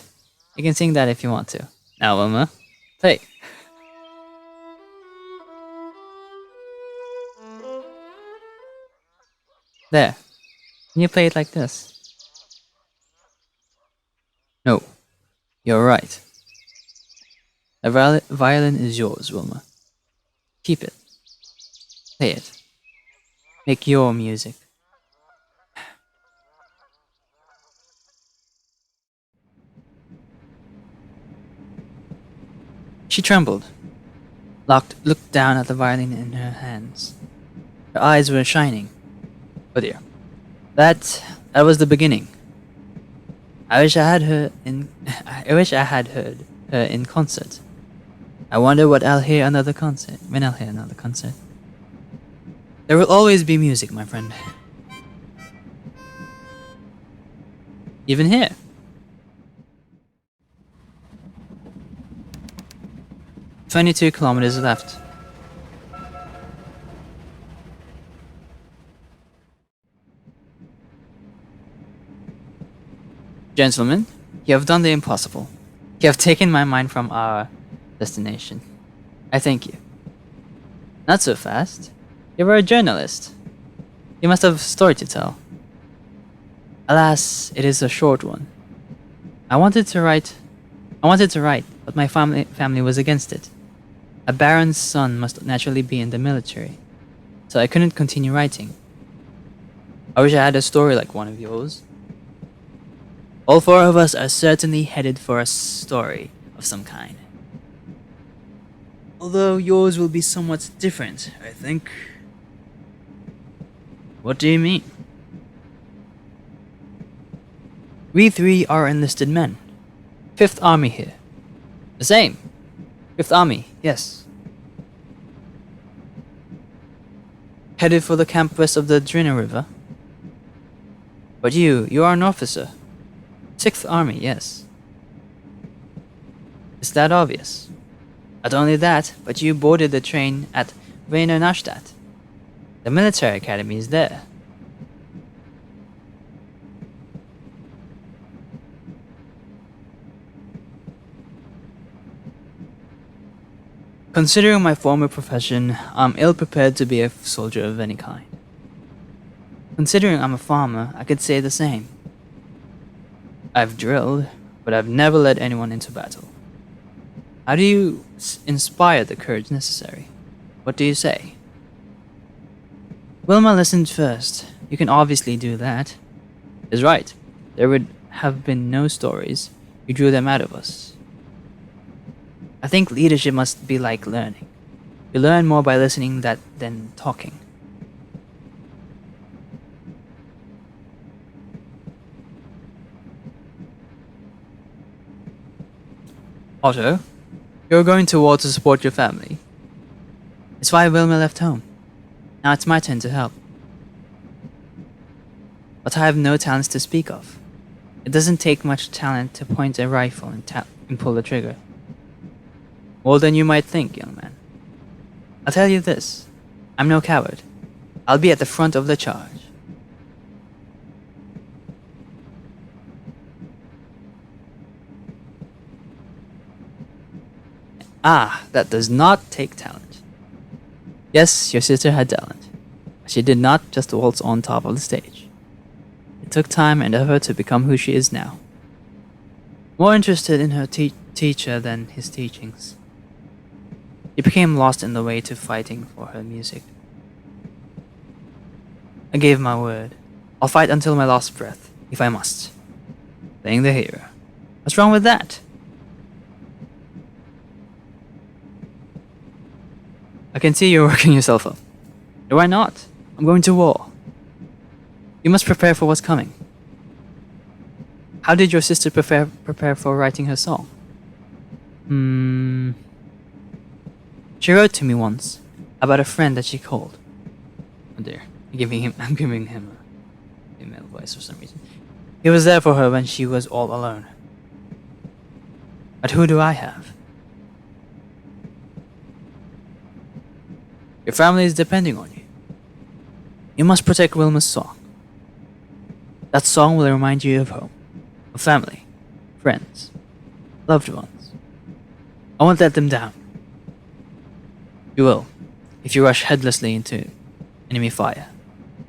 you can sing that if you want to. Now, Wilma, play. There. Can you play it like this? No, you're right. The violin is yours, Wilma. Keep it. Play it. Make your music. She trembled, looked down at the violin in her hands. Her eyes were shining. Oh dear. That was the beginning. I wish I had heard her in concert. I wonder what I'll hear another concert. When I'll hear another concert. There will always be music, my friend. Even here. "22 kilometers left. Gentlemen, you have done the impossible. You have taken my mind from our destination. I thank you. Not so fast. You were a journalist. You must have a story to tell. Alas, it is a short one. I wanted to write I wanted to write, but my family was against it. A baron's son must naturally be in the military, so I couldn't continue writing. I wish I had a story like one of yours. All four of us are certainly headed for a story of some kind. Although yours will be somewhat different, I think. What do you mean? We three are enlisted men. Fifth Army here. The same. Fifth Army, yes. Headed for the camp west of the Drina River. But you are an officer. Sixth Army, yes. Is that obvious? Not only that, but you boarded the train at Wiener Neustadt. The military academy is there. Considering my former profession, I'm ill prepared to be a soldier of any kind. Considering I'm a farmer, I could say the same. I've drilled, but I've never led anyone into battle. How do you inspire the courage necessary? What do you say? Wilma listened first. You can obviously do that. Is right. There would have been no stories. You drew them out of us. I think leadership must be like learning. You learn more by listening than talking. Otto, you're going to war to support your family. It's why Wilma left home. Now it's my turn to help. But I have no talents to speak of. It doesn't take much talent to point a rifle and pull the trigger. More than you might think, young man. I'll tell you this. I'm no coward. I'll be at the front of the charge. Ah, that does not take talent. Yes, your sister had talent, but she did not just waltz on top of the stage. It took time and effort to become who she is now. More interested in her teacher than his teachings. She became lost in the way to fighting for her music. I gave my word. I'll fight until my last breath, if I must. Playing the hero. What's wrong with that? I can see you're working yourself up. Why not? I'm going to war. You must prepare for what's coming. How did your sister prepare for writing her song? She wrote to me once about a friend that she called. Oh dear, I'm giving him a female voice for some reason. He was there for her when she was all alone. But who do I have? Your family is depending on you. You must protect Wilma's song. That song will remind you of home, of family, friends, loved ones. I won't let them down. You will, if you rush headlessly into enemy fire.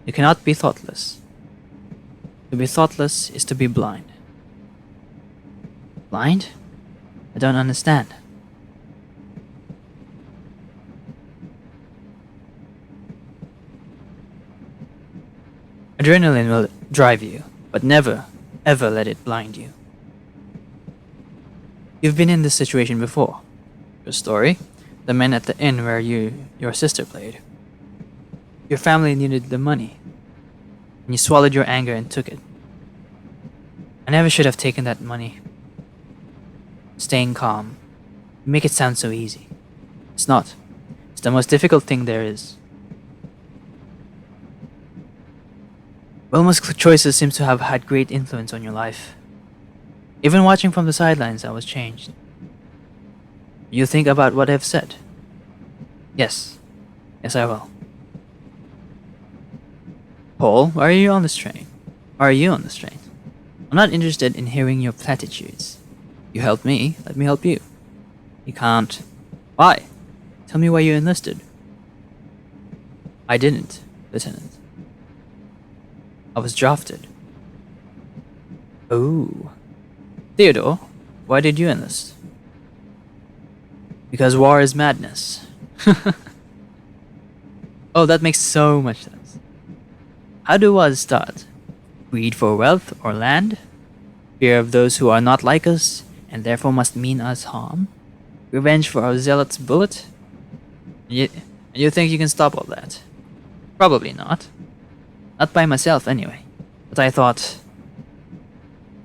You cannot be thoughtless. To be thoughtless is to be blind. Blind? I don't understand. Adrenaline will drive you, but never, ever let it blind you. You've been in this situation before. Your story? The men at the inn where your sister played. Your family needed the money, and you swallowed your anger and took it. I never should have taken that money. Staying calm. You make it sound so easy. It's not. It's the most difficult thing there is. Wilma's choices seem to have had great influence on your life. Even watching from the sidelines, I was changed. You think about what I've said? Yes. Yes, I will. Paul, why are you on this train? Why are you on this train? I'm not interested in hearing your platitudes. You helped me, let me help you. You can't. Why? Tell me why you enlisted. I didn't, Lieutenant. I was drafted. Oh. Theodore, why did you enlist? Because war is madness. Oh, that makes so much sense. How do wars start? Greed for wealth or land? Fear of those who are not like us, and therefore must mean us harm? Revenge for our zealot's bullet? And you think you can stop all that? Probably not. Not by myself, anyway. But I thought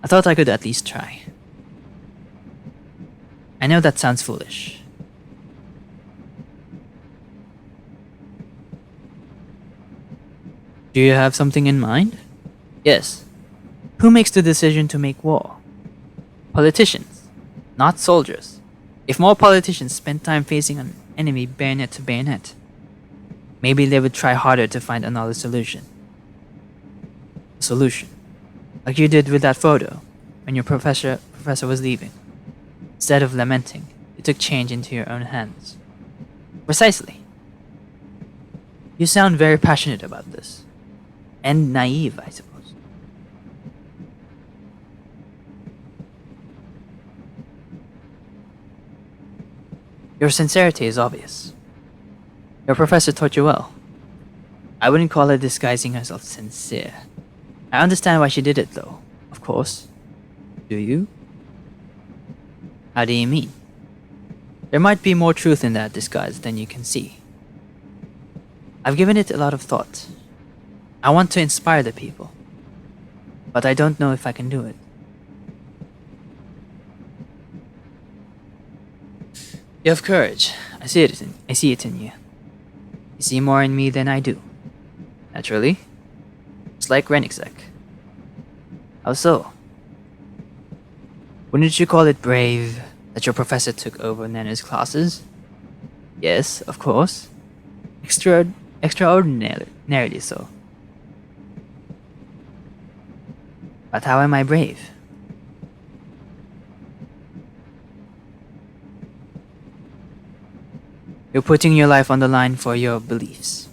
I could at least try. I know that sounds foolish. Do you have something in mind? Yes. Who makes the decision to make war? Politicians, not soldiers. If more politicians spent time facing an enemy bayonet to bayonet, maybe they would try harder to find another solution. A solution. Like you did with that photo, when your professor was leaving. Instead of lamenting, you took change into your own hands. Precisely. You sound very passionate about this. And naive, I suppose. Your sincerity is obvious. Your professor taught you well. I wouldn't call her disguising herself sincere. I understand why she did it, though, of course. Do you? How do you mean? There might be more truth in that disguise than you can see. I've given it a lot of thought. I want to inspire the people, but I don't know if I can do it. You have courage. I see it in you. You see more in me than I do. Naturally. It's like Renixek. How so? Wouldn't you call it brave that your professor took over Nana's classes? Yes, of course. Extraordinarily so. But how am I brave? You're putting your life on the line for your beliefs.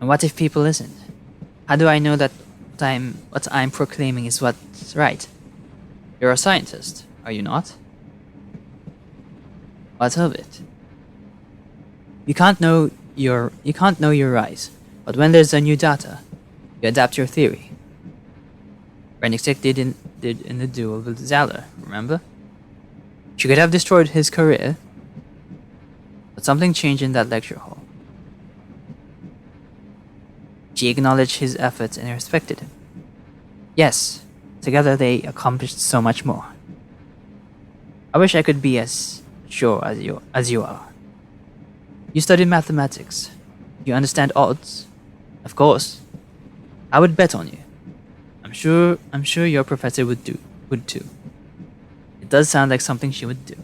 And what if people listen? How do I know that what I'm proclaiming is what's right? You're a scientist, are you not? What of it? You can't know your rise, but when there's a new data, you adapt your theory. Renixek did in the duel with Zalor, remember? She could have destroyed his career, but something changed in that lecture hall. She acknowledged his efforts and respected him. Yes, together they accomplished so much more. I wish I could be as sure as you are. You studied mathematics. You understand odds? Of course. I would bet on you. I'm sure your professor would too. It does sound like something she would do.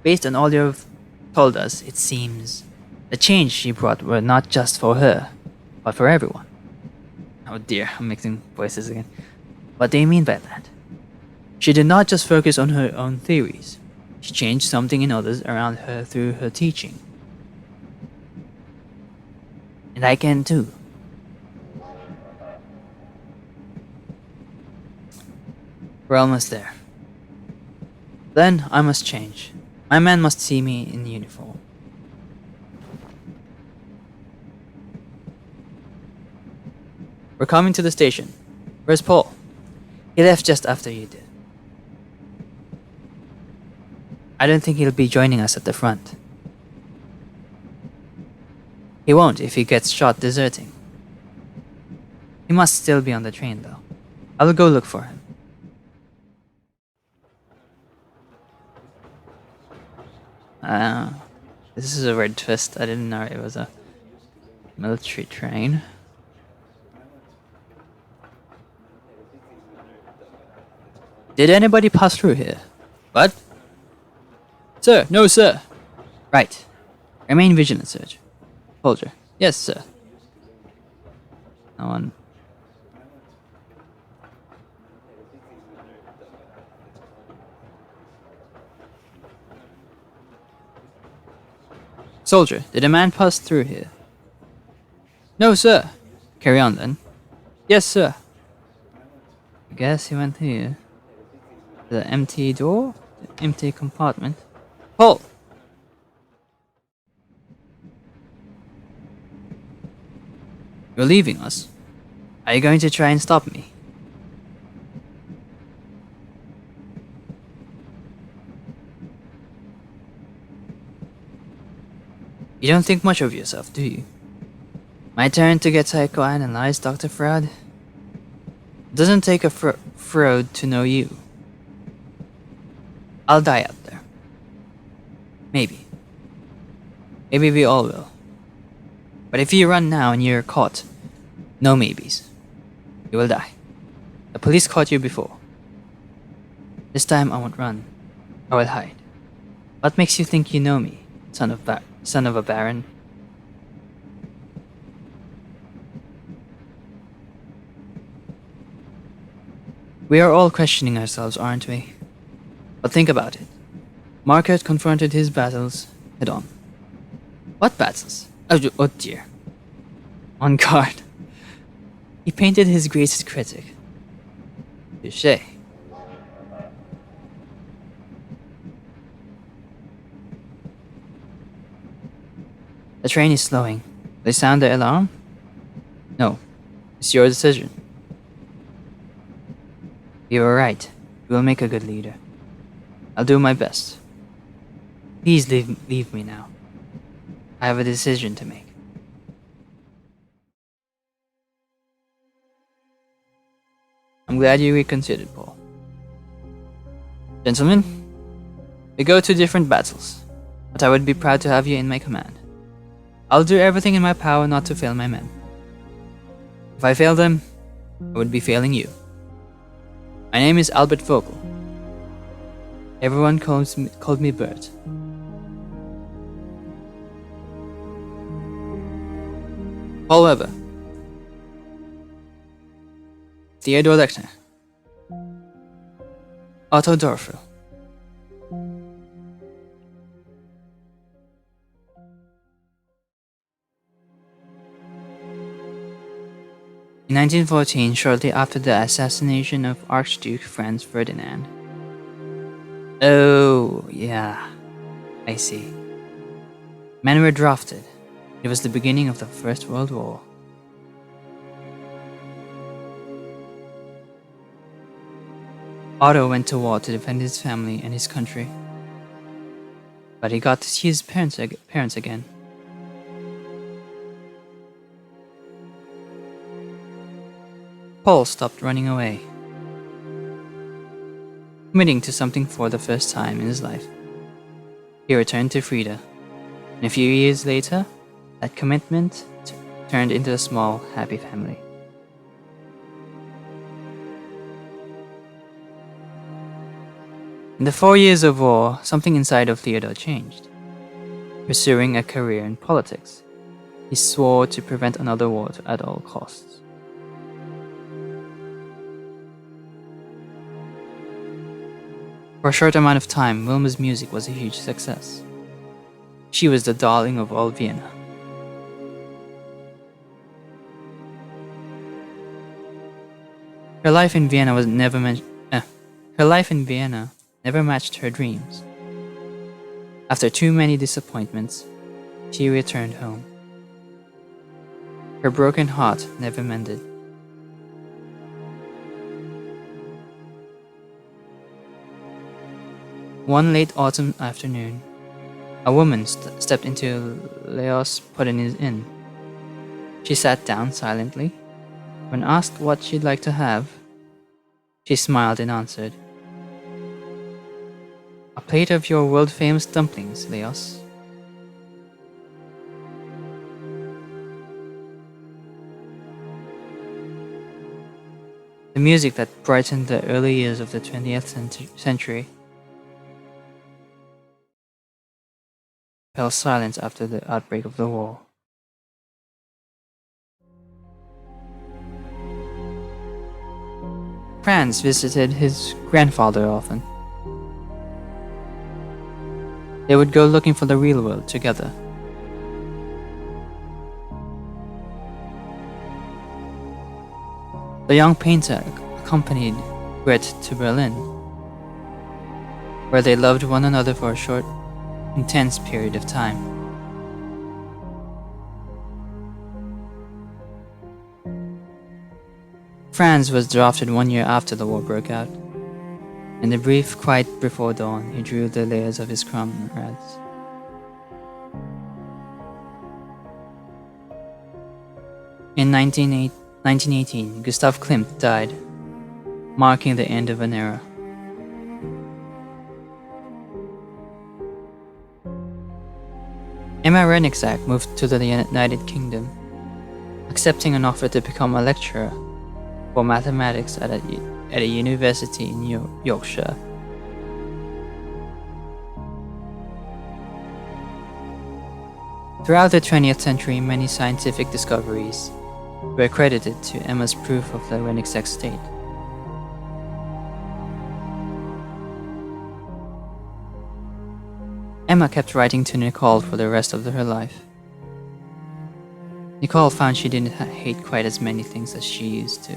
Based on all you've told us, it seems the change she brought were not just for her, but for everyone. Oh dear, I'm mixing voices again. What do you mean by that? She did not just focus on her own theories. She changed something in others around her through her teaching. And I can too. We're almost there. Then I must change. My man must see me in uniform. We're coming to the station. Where's Paul? He left just after you did. I don't think he'll be joining us at the front. He won't if he gets shot deserting. He must still be on the train though. I will go look for him. This is a weird twist. I didn't know it was a military train. Did anybody pass through here? What? Sir, no sir. Right. Remain vigilant, soldier. Yes, sir. No one. Soldier, did a man pass through here? No, sir. Carry on then. Yes, sir. I guess he went here. The empty door? The empty compartment. Paul! You're leaving us. Are you going to try and stop me? You don't think much of yourself, do you? My turn to get psychoanalyzed, Dr. Freud? It doesn't take a Freud to know you. I'll die out there. Maybe. Maybe we all will. But if you run now and you're caught, no maybes. You will die. The police caught you before. This time I won't run. I will hide. What makes you think you know me, son of a baron? We are all questioning ourselves, aren't we? But think about it. Marquette confronted his battles head on. What battles? Oh dear. On guard. He painted his greatest critic. Touché. The train is slowing. They sound the alarm? No. It's your decision. You were right. You will make a good leader. I'll do my best. Please leave me now. I have a decision to make. I'm glad you reconsidered, Paul. Gentlemen, we go to different battles, but I would be proud to have you in my command. I'll do everything in my power not to fail my men. If I fail them, I would be failing you. My name is Albert Vogel. Everyone called me Bert. Paul Weber. Theodore Lechner. Otto Dorfer. In 1914, shortly after the assassination of Archduke Franz Ferdinand. Oh, yeah, I see. Men were drafted. It was the beginning of the First World War. Otto went to war to defend his family and his country. But he got to see his parents again. Paul stopped running away, committing to something for the first time in his life. He returned to Frida, and a few years later, that commitment turned into a small, happy family. In the 4 years of war, something inside of Theodore changed. Pursuing a career in politics, he swore to prevent another war at all costs. For a short amount of time, Wilma's music was a huge success. She was the darling of all Vienna. Her life in Vienna never matched her dreams. After too many disappointments, she returned home. Her broken heart never mended. One late autumn afternoon, a woman stepped into Leos Podany's inn. She sat down silently. When asked what she'd like to have, she smiled and answered, "A plate of your world-famous dumplings, Leos." The music that brightened the early years of the 20th century fell silent after the outbreak of the war. Franz visited his grandfather often. They would go looking for the real world together. The young painter accompanied Goethe to Berlin, where they loved one another for a short, intense period of time. Franz was drafted 1 year after the war broke out. In the brief quiet before dawn, he drew the layers of his comrades. In 1918, Gustav Klimt died, marking the end of an era. Emma Renigsack moved to the United Kingdom, accepting an offer to become a lecturer for mathematics at a university in Yorkshire. Throughout the 20th century, many scientific discoveries were credited to Emma's proof of the Renigsack state. Emma kept writing to Nicole for the rest of her life. Nicole found she didn't hate quite as many things as she used to.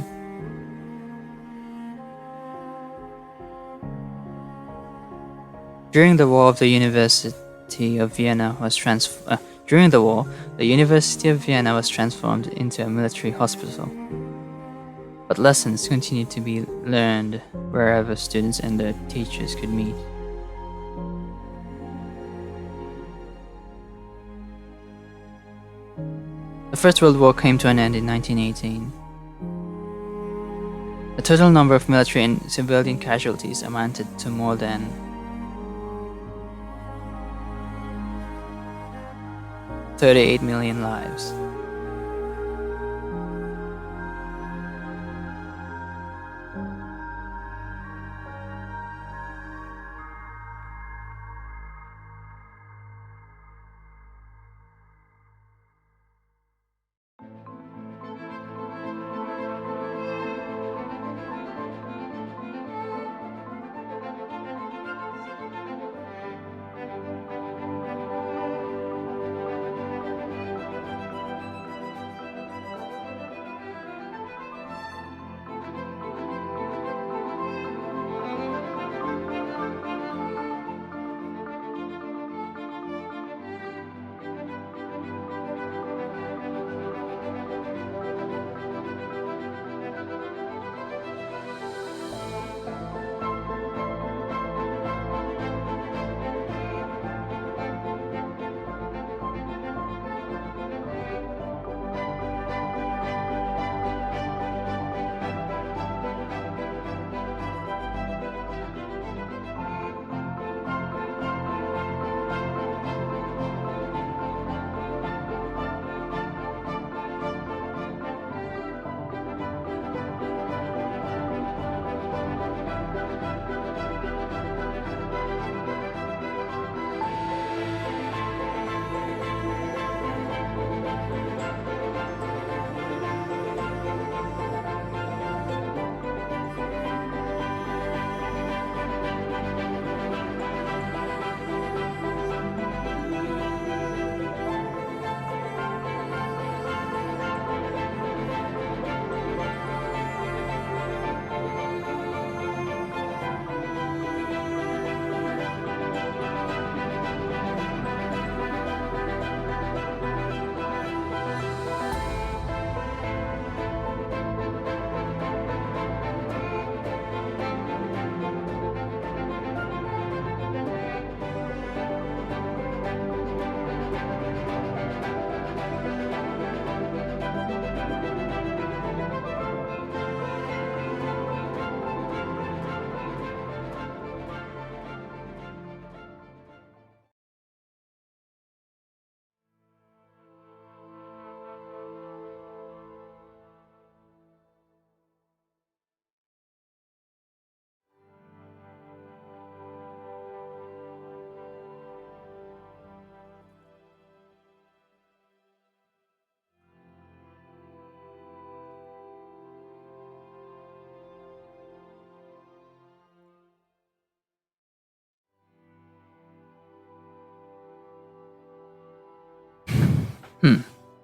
During the war, the University of Vienna was transformed into a military hospital. But lessons continued to be learned wherever students and their teachers could meet. The First World War came to an end in 1918. The total number of military and civilian casualties amounted to more than 38 million lives.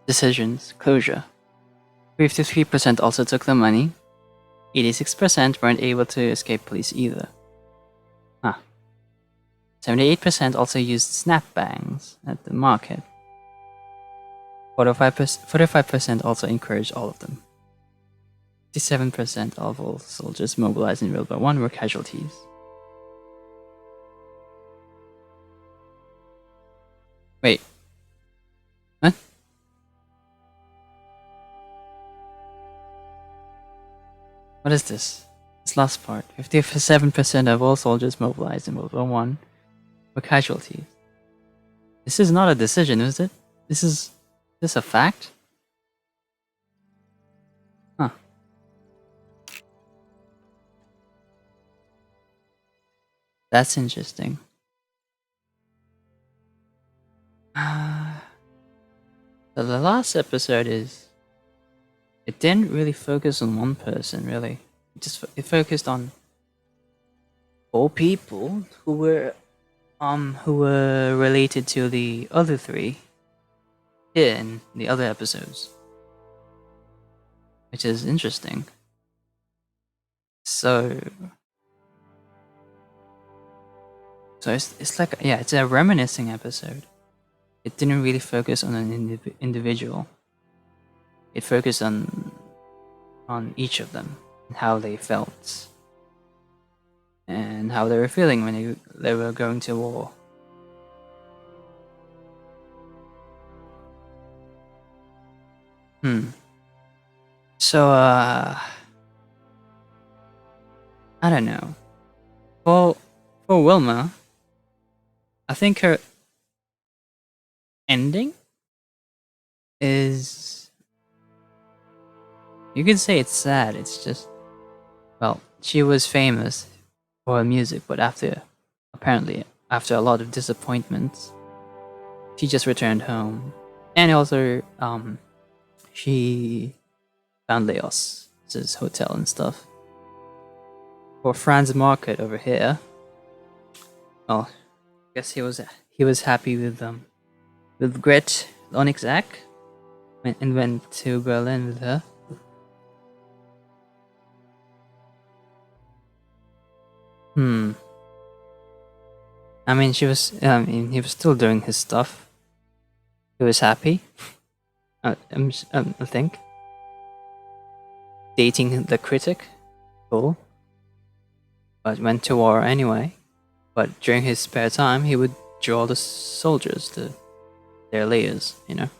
Decisions. Closure. 53% also took the money. 86% weren't able to escape police either. Huh. 78% also used snapbangs at the market. 45% also encouraged all of them. 57% of all soldiers mobilized in World War I were casualties. Wait. What? What is this? This last part. 57% of all soldiers mobilized in World War I were casualties. This is not a decision, is it? Is this a fact? Huh. That's interesting. So the last episode it didn't really focus on one person, really. It focused on 4 people who were related to the other 3 here in the other episodes, which is interesting. So it's like, yeah, it's a reminiscing episode. It didn't really focus on an individual. It focused on each of them and how they felt and how they were feeling when they were going to war. So I don't know. For Wilma, I think her ending is, you can say it's sad. It's just, well, she was famous for her music, but apparently after a lot of disappointments, she just returned home. And also, she found Leos's hotel and stuff. For Franz Market over here, well, I guess he was happy with Gret Lonixak and went to Berlin with her. I mean, he was still doing his stuff. He was happy. I think. Dating the critic. Cool. But went to war anyway. But during his spare time, he would draw the soldiers to their layers, you know.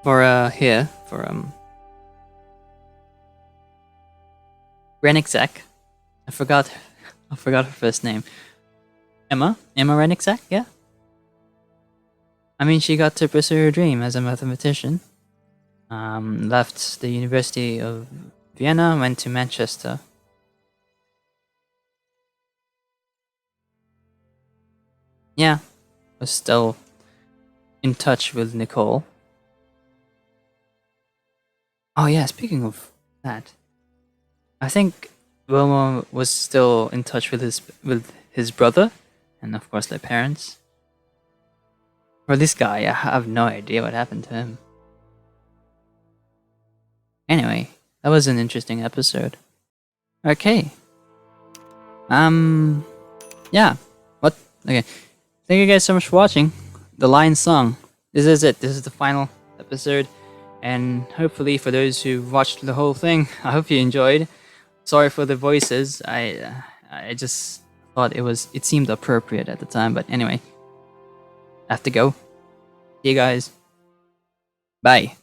For Renixak, I forgot her first name. Emma Renixak, yeah. I mean, she got to pursue her dream as a mathematician. Left the University of Vienna, went to Manchester. Yeah, was still in touch with Nicole. Oh yeah, speaking of that, I think Wilma was still in touch with his brother, and of course their parents. For this guy, I have no idea what happened to him. Anyway, that was an interesting episode. Okay. Yeah. What? Okay. Thank you guys so much for watching. The Lion Song. This is it. This is the final episode. And hopefully for those who watched the whole thing, I hope you enjoyed. Sorry for the voices. I just thought it seemed appropriate at the time. But anyway, I have to go. See you guys. Bye.